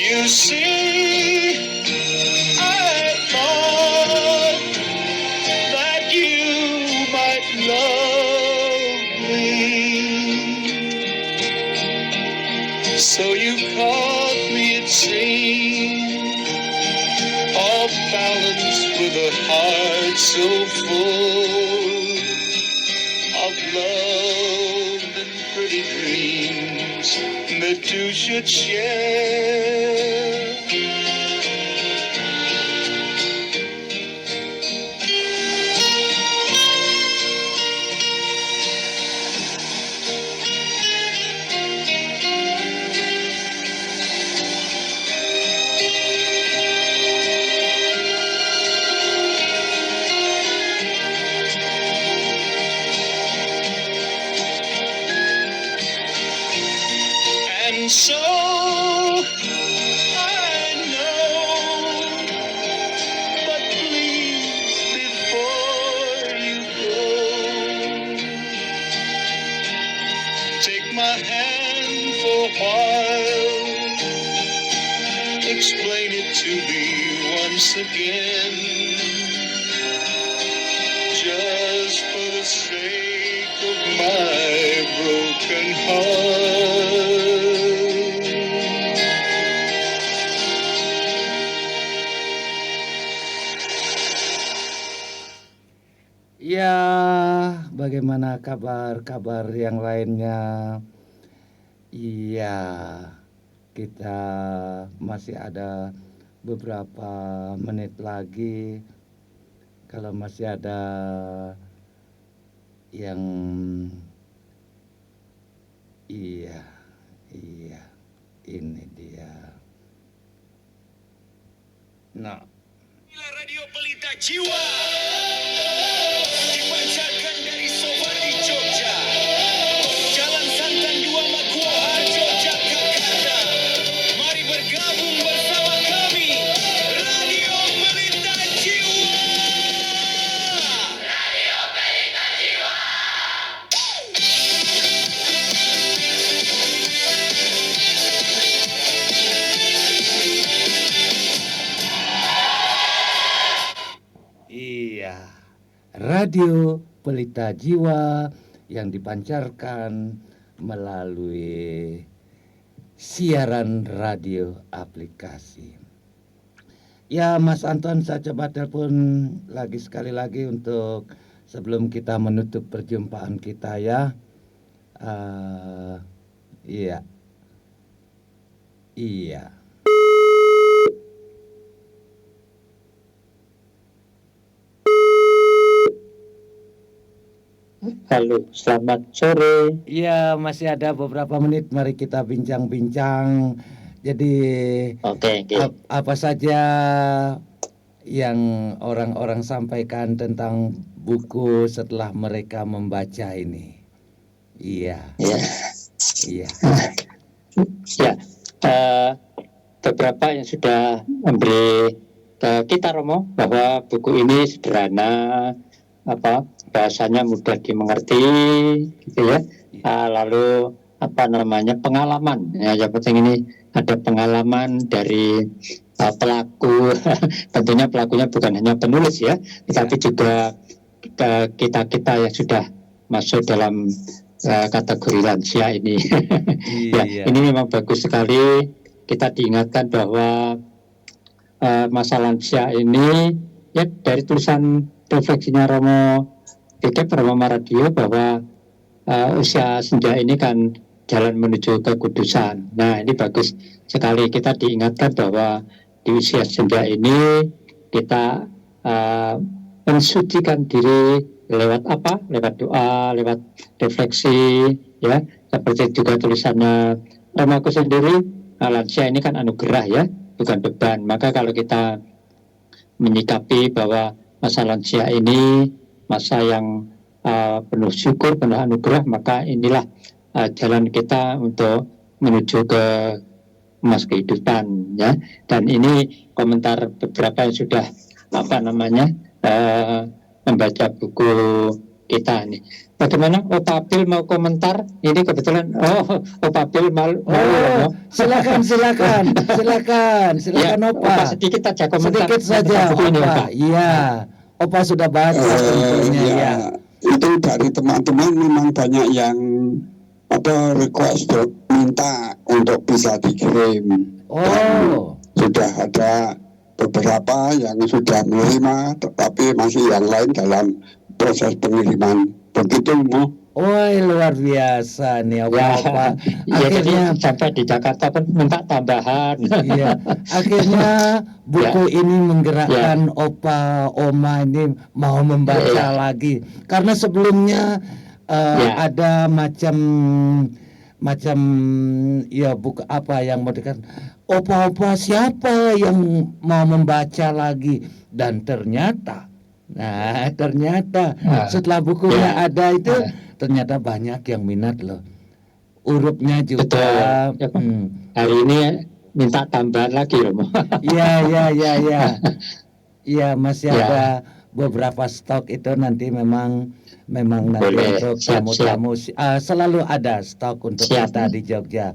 You see, I thought that you might love me, so you caught me, it seemed, off balance with a heart so full of love and pretty dreams that two should share. And so I know, but please, before you go, take my hand for a while, explain it to me once again, just for the sake of my broken heart. Ya, bagaimana kabar-kabar yang lainnya? Iya, kita masih ada beberapa menit lagi Kalau masih ada yang iya, ini dia. Nah, Inilah Radio Pelita Jiwa, dipancarkan dari Sobardi, Jogja, Jalan Santan 2 Maguwo Harjo, Jakarta. Mari bergabung bersama kami, Radio Pelita Jiwa. iya, Radio Pelita Jiwa yang dipancarkan melalui siaran radio aplikasi. Ya, Mas Anton, saya coba telepon lagi sekali lagi untuk sebelum kita menutup perjumpaan kita ya. Iya, iya. Halo, selamat sore. Iya, masih ada beberapa menit. Mari kita bincang-bincang. Jadi, Oke. apa saja yang orang-orang sampaikan tentang buku setelah mereka membaca ini? Iya, Ya, iya. ya. Beberapa yang sudah memberi ke kita Romo bahwa buku ini sederhana, bahasanya mudah dimengerti, gitu ya. Lalu pengalaman. Ya, yang penting ini ada pengalaman dari pelaku. Tentunya pelakunya bukan hanya penulis ya, tetapi juga kita yang sudah masuk dalam kategori lansia ini. Ya, Iya. ini memang bagus sekali. Kita diingatkan bahwa masa lansia ini ya dari tulisan refleksinya Romo Maradio bahwa usia senja ini kan jalan menuju kekudusan. Nah, ini bagus sekali kita diingatkan bahwa di usia senja ini kita mensucikan diri lewat apa? Lewat doa, lewat refleksi, ya. Seperti juga tulisannya Romaku sendiri, lansia ini kan anugerah ya, bukan beban. Maka kalau kita menyikapi bahwa masa lansia ini masa yang penuh syukur, penuh anugerah, maka inilah jalan kita untuk menuju ke emas kehidupan ya. Dan ini komentar beberapa yang sudah membaca buku kita nih. Bagaimana Opa Bil mau komentar? Ini kebetulan Opa Bil mau Silakan ya, Opa. Sedikit aja komentar. Sedikit saja buku ini, Opa. Iya. Opa sudah baca tentunya ya. Itu dari teman-teman memang banyak yang request minta untuk bisa dikirim. Oh, Sudah ada beberapa yang sudah menerima, tetapi masih yang lain dalam proses pengiriman. Begitu, Mo. woi luar biasa nih Opa. Ya, Akhirnya, jadi sampai di Jakarta pun minta tambahan. iya. Akhirnya buku ini menggerakkan Opa, Oma ini mau membaca lagi. Karena sebelumnya ada macam ya buku apa yang mau dikatakan Opa siapa yang mau membaca lagi, dan ternyata setelah bukunya ada itu ternyata banyak yang minat loh. Hurufnya juga. Betul. Hari ini minta tambahan lagi loh. Iya. Iya, masih ada beberapa stok itu nanti memang nanti Boleh, untuk siap. tamu-tamu selalu ada stok untuk Siap. kita di Jogja.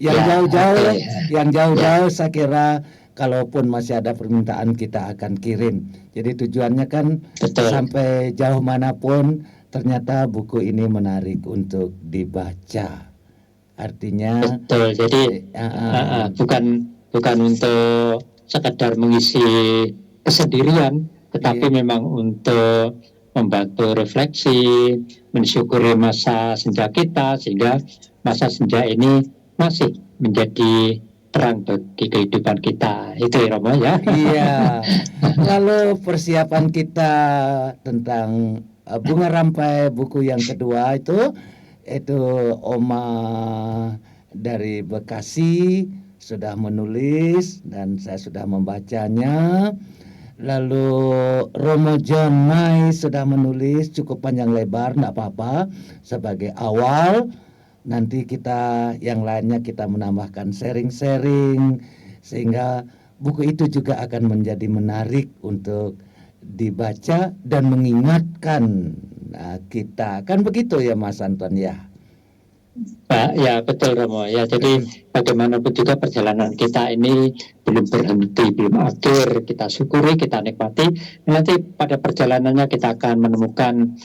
Yang jauh-jauh saya kira kalaupun masih ada permintaan kita akan kirim. Jadi tujuannya kan Betul. sampai jauh manapun ternyata buku ini menarik untuk dibaca. Artinya Betul. Jadi bukan untuk sekedar mengisi kesendirian, tetapi memang untuk membantu refleksi, mensyukuri masa senja kita, sehingga masa senja ini masih menjadi terang bagi kehidupan kita. Itu ya Romo ya. Iya. Lalu persiapan kita tentang bunga rampai buku yang kedua itu Oma dari Bekasi sudah menulis dan saya sudah membacanya. Lalu Romo John Mai sudah menulis cukup panjang lebar, enggak apa-apa, sebagai awal. Nanti kita yang lainnya kita menambahkan sharing-sharing sehingga buku itu juga akan menjadi menarik untuk dibaca dan mengingatkan kita. Kan begitu ya Mas Anton ya? Pak, ya betul Romo ya. Jadi bagaimanapun juga perjalanan kita ini belum berhenti, belum akhir. Kita syukuri, kita nikmati. Nanti pada perjalanannya kita akan menemukan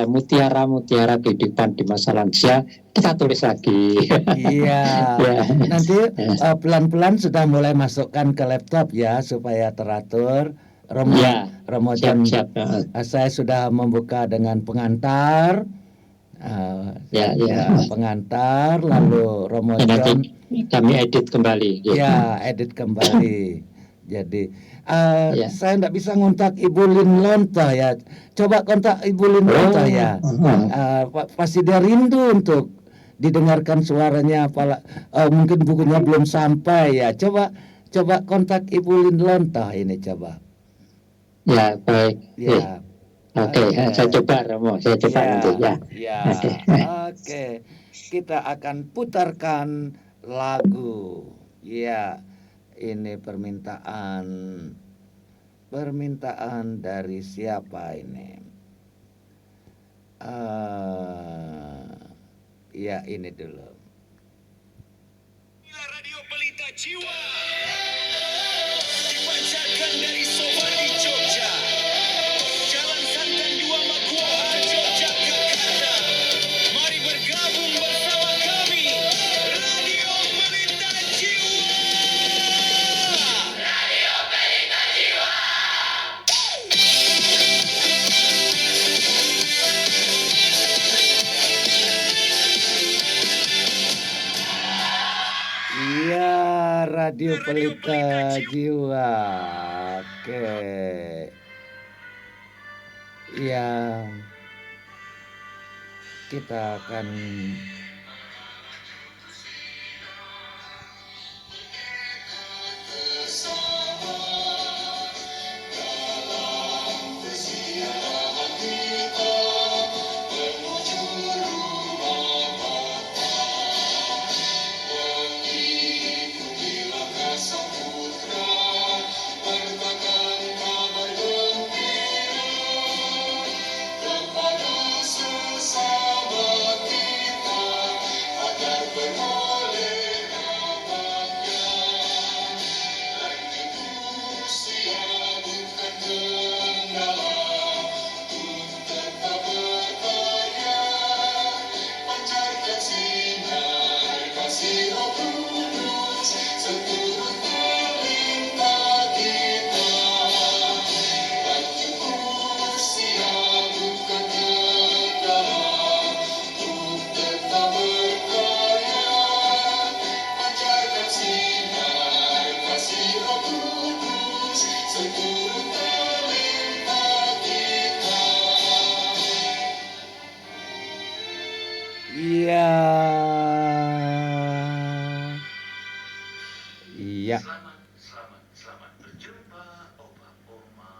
mutiara-mutiara kehidupan di masa lansia. Kita tulis lagi. Iya. Ya. Nanti pelan-pelan sudah mulai masukkan ke laptop ya supaya teratur. Romo, Ya, Romo John, siap. saya sudah membuka dengan pengantar. Ya. Pengantar, lalu Romo Ya, John nanti kami edit kembali. ya edit kembali. Jadi Ya. saya tidak bisa ngontak Ibu Lin Lonta ya. Coba kontak Ibu Lin Lonta ya. Pasti dia rindu untuk didengarkan suaranya. Mungkin bukunya belum sampai ya. Coba kontak Ibu Lin Lonta ini coba. Ya, baik. Ya. Oke, saya coba Romo, nanti ya. Ya. Oke. Kita akan putarkan lagu. Ya. Ini permintaan dari siapa ini? Ya ini dulu. Radio Pelita Jiwa dipancarkan dari Sofadi Jogja, Jalan Santan 2 Maguwoha, Yogyakarta. Mari bergabung bersama kami, Radio Pelita Jiwa. Radio Pelita Jiwa. Iya, Radio Pelita Jiwa. Oke. Iya. Kita akan Iya. Iya. Selamat berjumpa Opa Oma.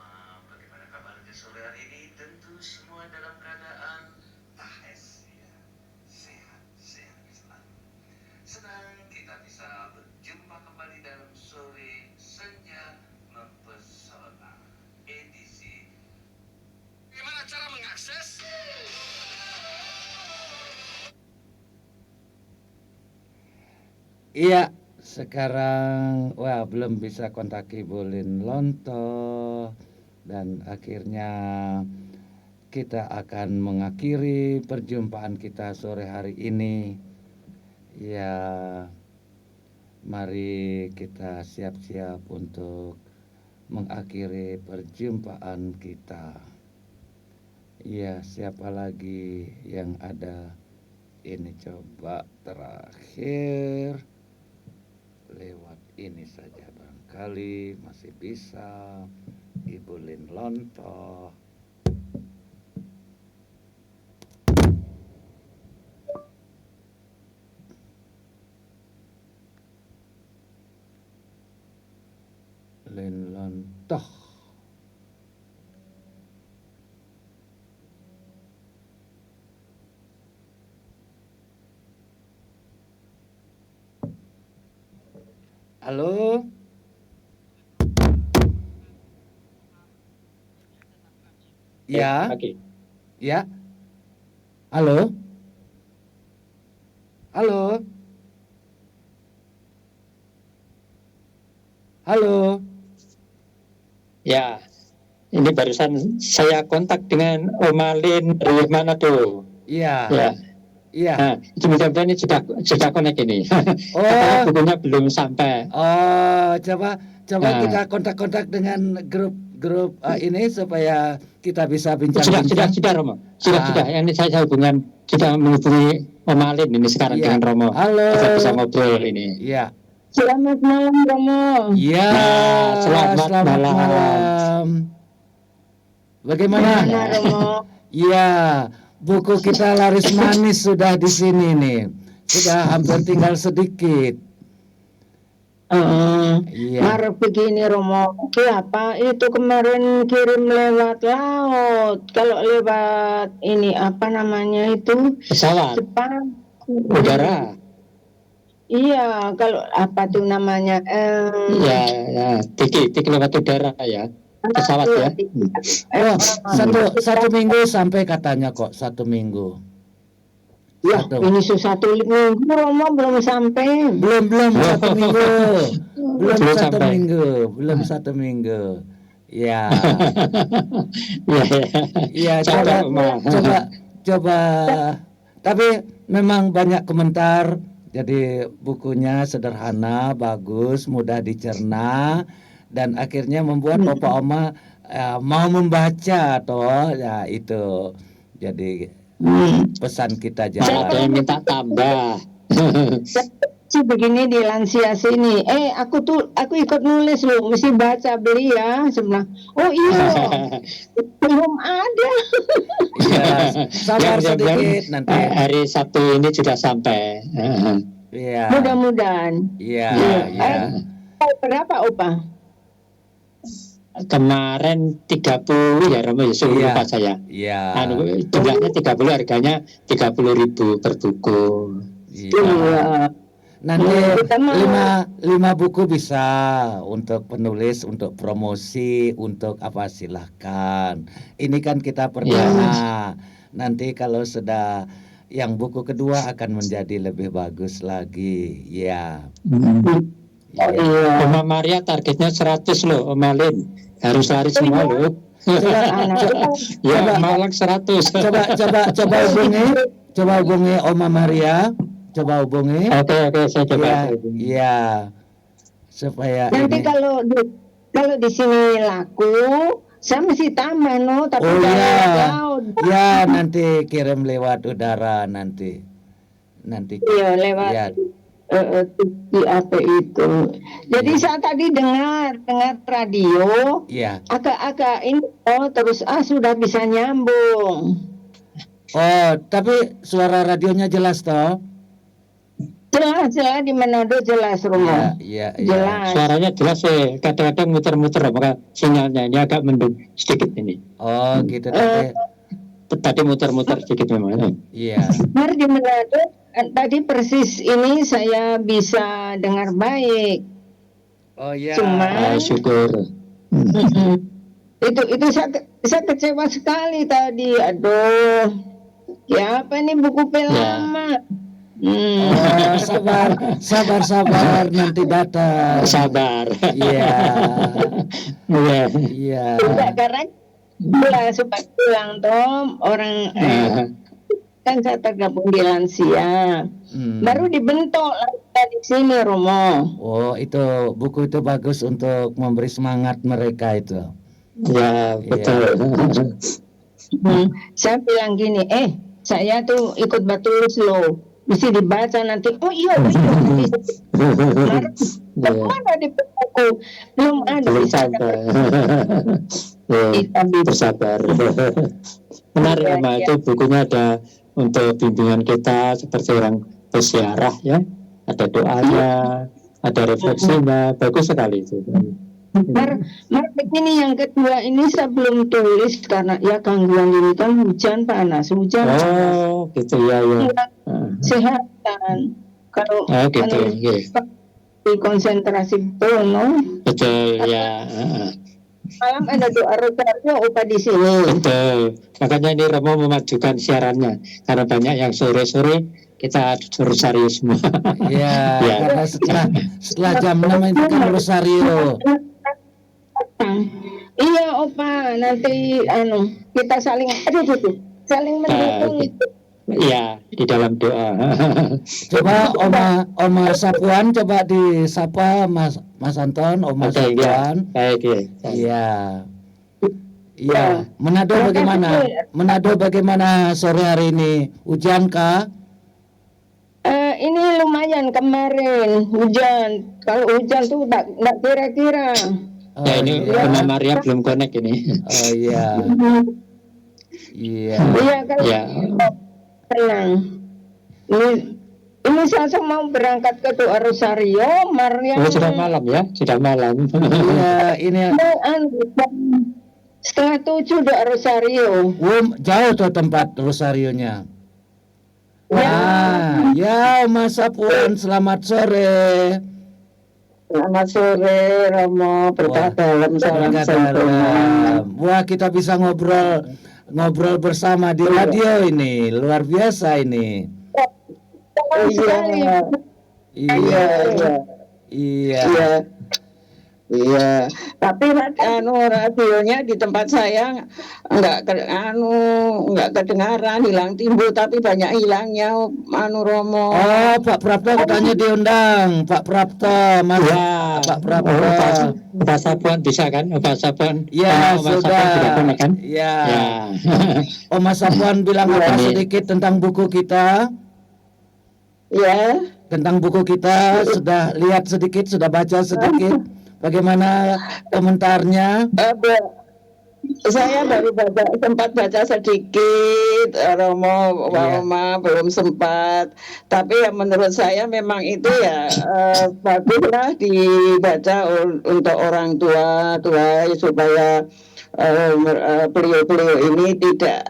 Bagaimana kabarnya sore hari ini? Tentu semua dalam keadaan bahagia, sehat selalu. Senang kita bisa berjumpa kembali dalam sore senja mempesona edisi. Bagaimana cara mengakses? Iya, sekarang belum bisa kontak Ibu Lin Lonto dan akhirnya kita akan mengakhiri perjumpaan kita sore hari ini. Ya, mari kita siap-siap untuk mengakhiri perjumpaan kita. Ya, siapa lagi yang ada? Ini coba terakhir. lewat ini saja barangkali masih bisa. Ibu Lin Lontoh. Lin Lontoh. Halo. Ya, Oke. ya. Halo. Halo. Halo. Ya, ini barusan saya kontak dengan Oma Lin dari Manado. Iya. Ya, Iya. nah, itu mudah-mudahan ini sudah connect ini. Oh. Katanya bukunya belum sampai. Oh, coba Nah. kita kontak-kontak dengan grup ini supaya kita bisa Sudah bincang-bincang. Romo. Sudah. Yang ini saya hubungan sudah menghubungi Oma Lin ini sekarang Iya. dengan Romo. Halo. Kita bisa ngobrol ini. Iya. Selamat malam Romo. Iya. Selamat malam. Bagaimana? Gimana Romo? Iya, buku kita laris manis sudah di sini nih. Sudah hampir tinggal sedikit. Iya. Marah begini Romo, apa itu kemarin kirim lewat laut, kalau lewat ini apa namanya itu Pesawat, Jepang, udara. iya kalau apa tuh namanya Ya, tiki lewat udara ya. Pesawat ya. Oh, satu minggu sampai katanya kok 1 minggu. Ya, Satu. ini 1 minggu Romo belum sampai. Belum 1 minggu. Belum Belum 1 sampai. minggu. Belum 1 minggu. Ya. Ya. Ya, Sabar, Oma. coba. Tapi memang banyak komentar. Jadi bukunya sederhana, bagus, mudah dicerna, dan akhirnya membuat Bapak Oma mau membaca toh. Ya itu. Jadi pesan kita Ada jalan. yang minta tambah. Si begini di lansia sini, aku ikut nulis loh, mesti baca beli ya sebenarnya. Oh iya, belum ada. Ya, sabar Mudah-mudahan, sedikit nanti. hari Sabtu ini sudah sampai. Iya. Mudah-mudahan. Iya, Iya. iya. Berapa Opa? Kemarin 30 ya Romo, ya suruh Iya. lupa saya. Iya. Jumlahnya 30, harganya 30.000 per buku. Iya. Nanti Pertama. 5 buku bisa untuk penulis, untuk promosi, untuk apa silahkan. Ini kan kita perdana. Nanti kalau sudah yang buku kedua akan menjadi lebih bagus lagi. Ya. Iya. Oma Maria targetnya 100 loh, Oma Lin. Harus lari semua loh. Ya, Malang 100. Coba hubungi Oma Maria. Coba hubungi. Oke, saya coba. Iya. Supaya Nanti ini. kalau di sini laku, saya mesti tambah tapi Oh jangan ya. laut. Ya, nanti kirim lewat udara nanti. Iya lewat Ya. di apa itu. Jadi saya tadi dengar radio, Iya. agak ini terus sudah bisa nyambung. Oh, tapi suara radionya jelas toh? Jelas di Manado jelas Romo. Iya. Jelas. Suaranya jelas sih. Kadang-kadang muter-muter, maka sinyalnya ini agak mendung sedikit ini. Oh, gitu tapi. Tadi muter-muter sedikit memang. Iya. Benar di Manado tadi persis ini saya bisa dengar baik. Oh iya. Cuma Syukur. itu saya kecewa sekali tadi. Aduh, ya apa ini buku lama. Oh, sabar nanti datang. Sabar. Iya. Iya. Iya. Tidak karena supaya pulang Tom orang kan saya tergabung di lansia. Baru dibentuk di sini Romo. Oh, itu buku itu bagus untuk memberi semangat mereka itu. Ya, betul. Saya bilang gini, saya tuh ikut batulis loh. mesti dibaca nanti. Oh iya, belum ada di buku, belum ada Belum di sana. sampai. Bersabar. Menarik Iya, Oma, iya. itu bukunya ada untuk bimbingan kita seperti orang bersiarah ya. Ada doanya, ada refleksinya, bagus sekali itu. Mar begini, yang kedua ini saya belum tulis karena ya gangguan ini kan hujan panas. Oh, gitu ya. Kesehatan. Kalau gitu. di konsentrasi betul, no? Betul ya. Malam ada doa rosario Opa di sini. Betul. Makanya ini Romo memajukan siarannya karena banyak yang sore-sore kita rosario semua. Ya, karena setelah jam 6 itu kan rosario. Iya Opa, nanti kita saling mendukung itu. Iya, di dalam doa. Coba Oma Sapuan, coba disapa Mas Anton, Oma Sapuan. Baik ya. Iya. Iya. Manado bagaimana sore hari ini? Hujan kah? Ini lumayan kemarin hujan. Kalau hujan tuh nggak kira-kira. Ini Oma Maria belum connect ini. Oh iya. Iya. Iya kan. Ya. Tenang. Ini saya mau berangkat ke doa rosario, Maria. Sudah malam ya, sudah malam. Iya, ini 6:30 doa rosario. Jauh tuh tempat rosarionya. Ya, Mas Sapuan, selamat sore. Selamat sore, Romo. Berkah dalam, salam sempurna. Wah, kita bisa ngobrol bersama di radio ini, luar biasa ini. Iya. Tapi radionya di tempat saya nggak kedengaran, hilang timbul, tapi banyak hilangnya Romo. Oh, Pak Prapto katanya diundang, Pak Prapto, Mas. Ya, Pak Prapto. Pak Sapuan bisa kan? Pak Sapuan. Ya, sudah. Kan? Ya. Mas Sapuan bilang apa sedikit tentang buku kita? Ya. Tentang buku kita sudah lihat sedikit, sudah baca sedikit. Bagaimana komentarnya? Saya baru sempat baca sedikit, Romo, Oma belum sempat. Tapi menurut saya memang itu ya baguslah dibaca untuk orang tua supaya beliau ini tidak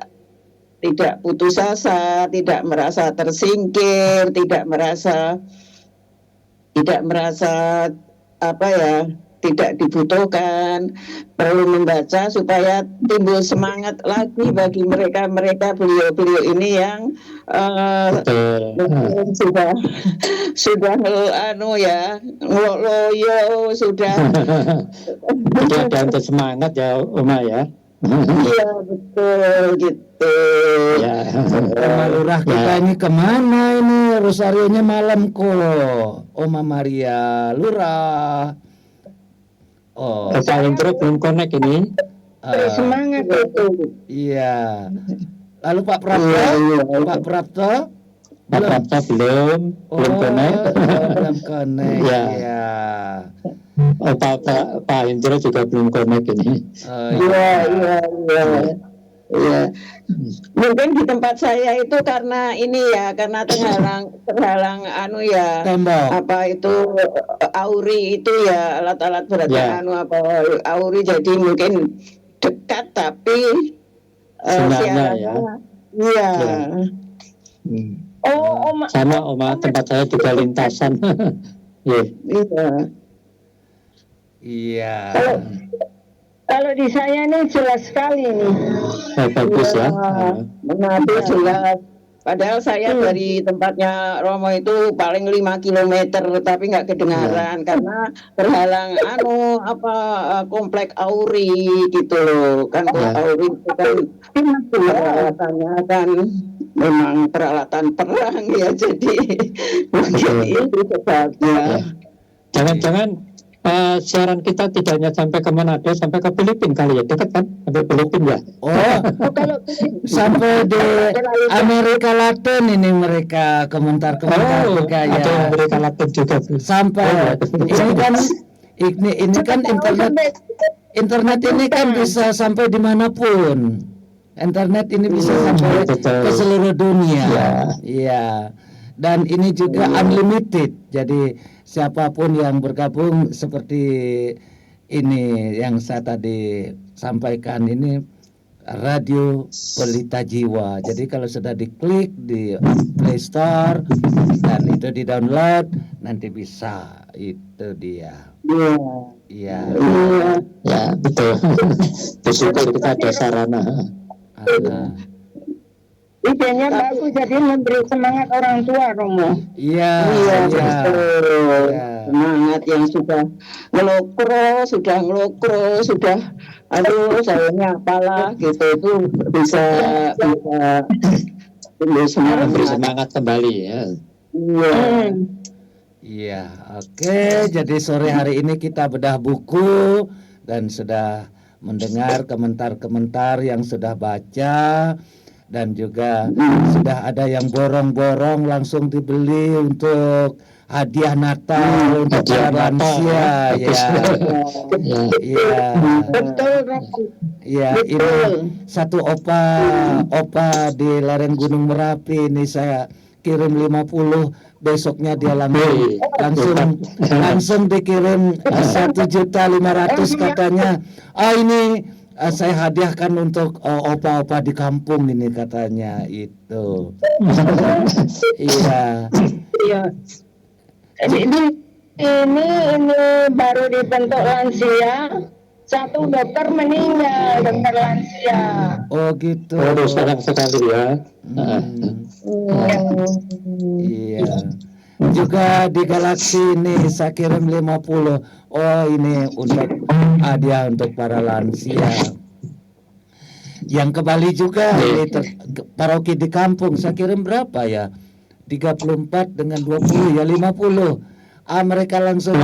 putus asa, tidak merasa tersingkir, tidak merasa tidak dibutuhkan, perlu membaca supaya timbul semangat lagi bagi mereka beliau ini yang sudah loyo sudah ada untuk semangat ya Oma ya. Iya betul gitu ya. Oma Lurah kita ini kemana ini? Rosarionya malam kok, Oma Maria Lurah. Oh, Pak Indro belum connect ini. Semangat itu. Iya. Lalu Pak Prapto? Pak Prapto? Belum connect. Belum connect. Ya. Oh, Pak Indro juga belum connect ini. Iya. Mungkin di tempat saya itu karena terhalang tembok. Apa itu auri itu ya, alat-alat berat auri, jadi mungkin dekat tapi sinyalnya ya. Iya. Sama Oma, tempat saya juga lintasan. Iya. Kalau di saya nih jelas sekali nih. Bagus ya. Jelas. Padahal saya dari tempatnya Romo itu paling 5 km, tapi nggak kedengaran karena terhalang komplek auri gitu loh. Kan auri itu kan peralatannya kan memang peralatan perang ya, jadi mungkin itu sebabnya. Jangan-jangan siaran kita tidak hanya sampai ke Manado, sampai ke Filipina kali ya, dekat kan? Sampai Filipina ya. Oh, Kalau sampai di Amerika Latin ini mereka komentar-komentar juga ada ya. Amerika Latin juga. Sampai ini kan internet ini kan bisa sampai dimanapun. Internet ini bisa sampai ke seluruh dunia. Iya. Dan ini juga unlimited. Jadi siapapun yang bergabung seperti ini yang saya tadi sampaikan ini Radio Pelita Jiwa. Jadi kalau sudah diklik di Play Store dan itu di-download, nanti bisa. Itu dia. Iya. Ya, betul. Bersyukur kita ada sarana. idenya bagus, jadi memberi semangat orang tua, Romo. Iya. Semangat yang sudah ngelokro, sudah aduh sayangnya apalah gitu, itu bisa Memberi semangat. semangat kembali ya. Iya, oke. Jadi sore hari ini kita bedah buku dan sudah mendengar komentar-komentar yang sudah baca dan juga sudah ada yang borong-borong langsung dibeli untuk hadiah Natal untuk para lansia ya. Iya. Betul, Romo. Iya, ini satu opa di lereng Gunung Merapi ini saya kirim 50, besoknya dia langsung dikirim 1.500.000 katanya. Ini saya hadiahkan untuk opa-opa di kampung ini katanya itu. Iya. Ini baru dibentuk lansia. Satu dokter meninggal, dokter lansia. Oh gitu. Oh, sayang sekali ya. Iya. Juga di Galaksi ini saya kirim 50. Oh, ini untuk hadiah untuk para lansia. Yang ke Bali juga ini paroki di kampung saya kirim berapa ya? 34 dengan 20 ya 50. Mereka langsung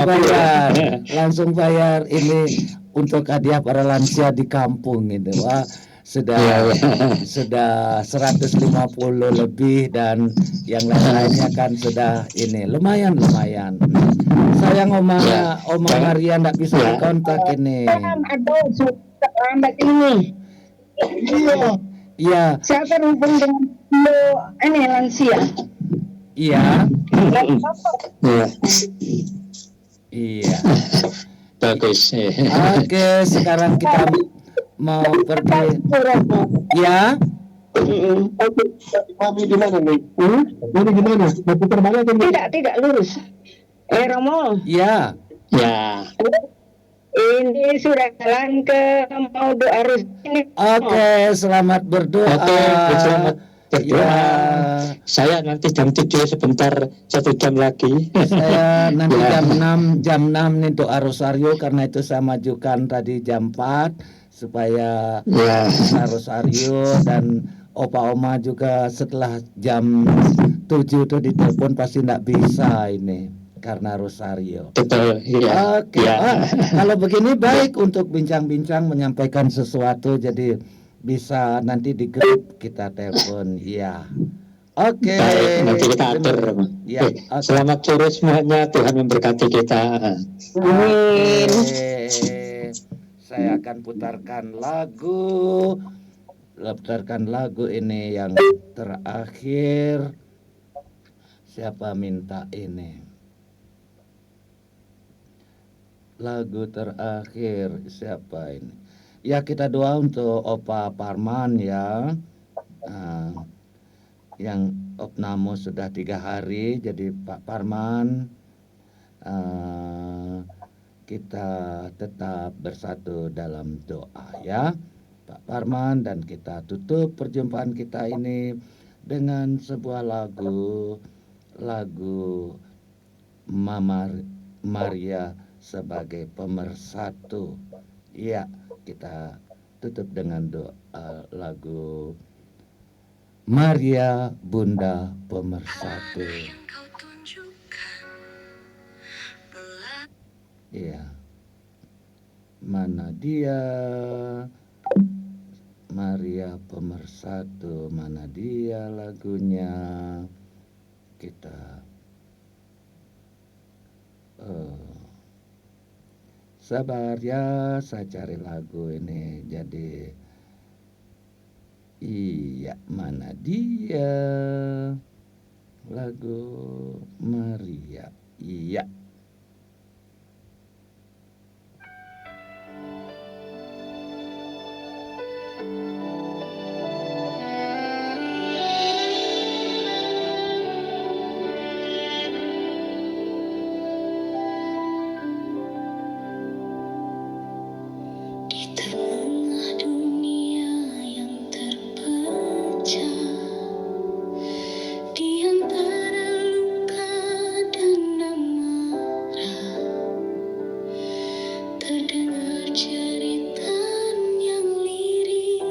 bayar ini untuk hadiah para lansia di kampung itu. Wah, sudah 150 lebih dan yang lain-lainnya kan sudah ini lumayan. Sayang Oma Maria enggak bisa dikontak ini. Aduh, lambat ini. Iya. Saya terhubung dengan ini lansia. Iya. Iya. Bagus. Oke, sekarang kita mau pergi. Ya. Mami di mana nih? Mami di mana? Mau putar balik atau Tidak lurus. Romo. Ya. Ini sudah jalan ke mau doa ini. Oke, selamat berdoa. Selamat berdoa. Ya. Saya nanti jam 7 sebentar 1 jam lagi. Saya nanti jam 6 nih doa rosario, karena itu saya majukan tadi jam 4 supaya bisa rosario, dan opa oma juga setelah jam 7 itu ditelepon pasti enggak bisa ini karena rosario. Betul, iya. Oke. Kalau begini baik untuk bincang-bincang menyampaikan sesuatu, jadi bisa nanti di grup kita telepon. Iya. Oke. Baik, nanti kita atur. Ya, Selamat sore semuanya, Tuhan memberkati kita. Amin. Saya akan putarkan lagu ini yang terakhir. Siapa minta ini? Lagu terakhir siapa ini? Ya, kita doa untuk Opa Parman ya. Yang opname sudah 3 hari. Jadi Pak Parman, kita tetap bersatu dalam doa ya Pak Parman, dan kita tutup perjumpaan kita ini dengan sebuah lagu Mama Maria sebagai pemersatu. Ya, kita tutup dengan doa lagu Maria Bunda Pemersatu. Iya. Mana dia? Maria Pemersatu, mana dia lagunya? Kita sabar ya, saya cari lagu ini. Jadi iya, mana dia? Lagu Maria. Iya. Di tengah dunia yang terpecah, di antara luka dan amarah, terdengar jeritan yang lirih,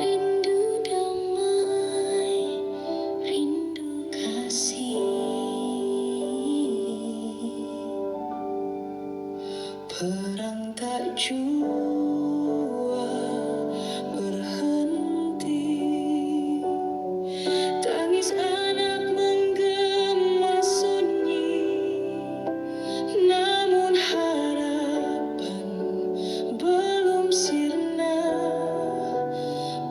rindu damai, rindu kasih. Perang tak jua berhenti, tangis anak menggema sunyi, namun harapan belum sirna.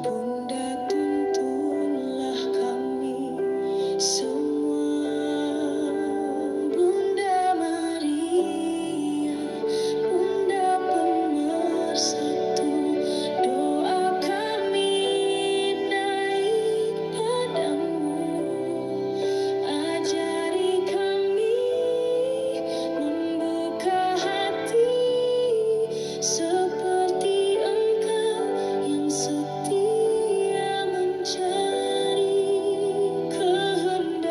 Bunda, tuntunlah kami semua. Bunda Maria, Bunda Pemersatu, doa kami naik padamu. Ajari kami membuka hati seperti Engkau yang setia mencari kehendak-Mu.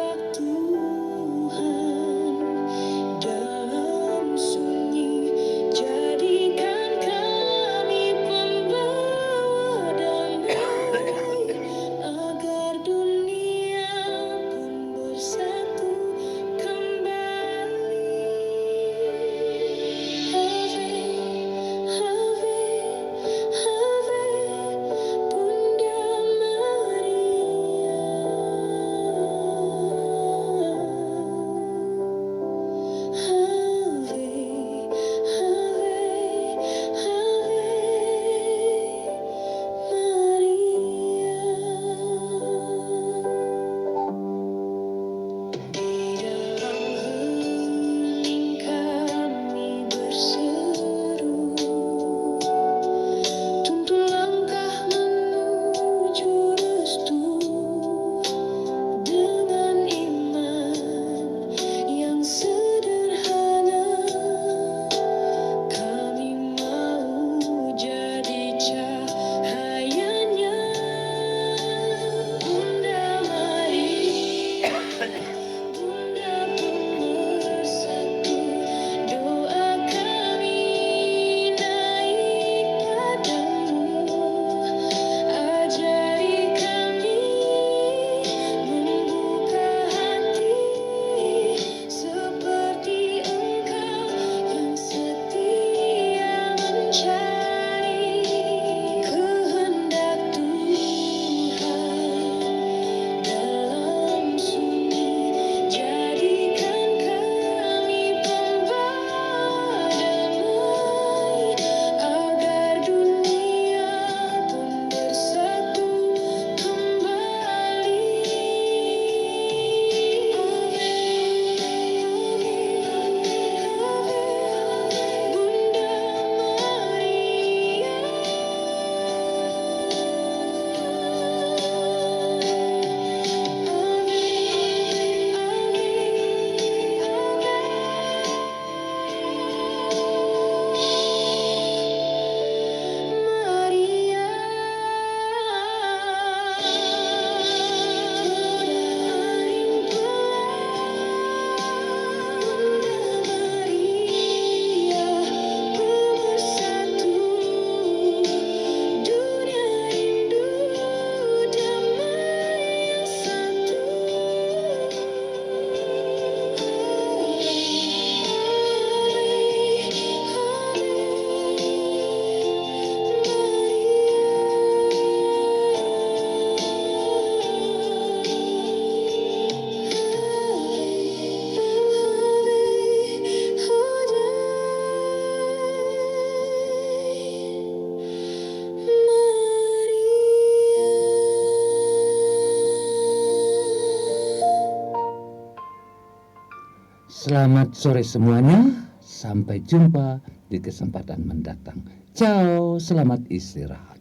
Selamat sore semuanya. Sampai jumpa di kesempatan mendatang. Ciao, selamat istirahat.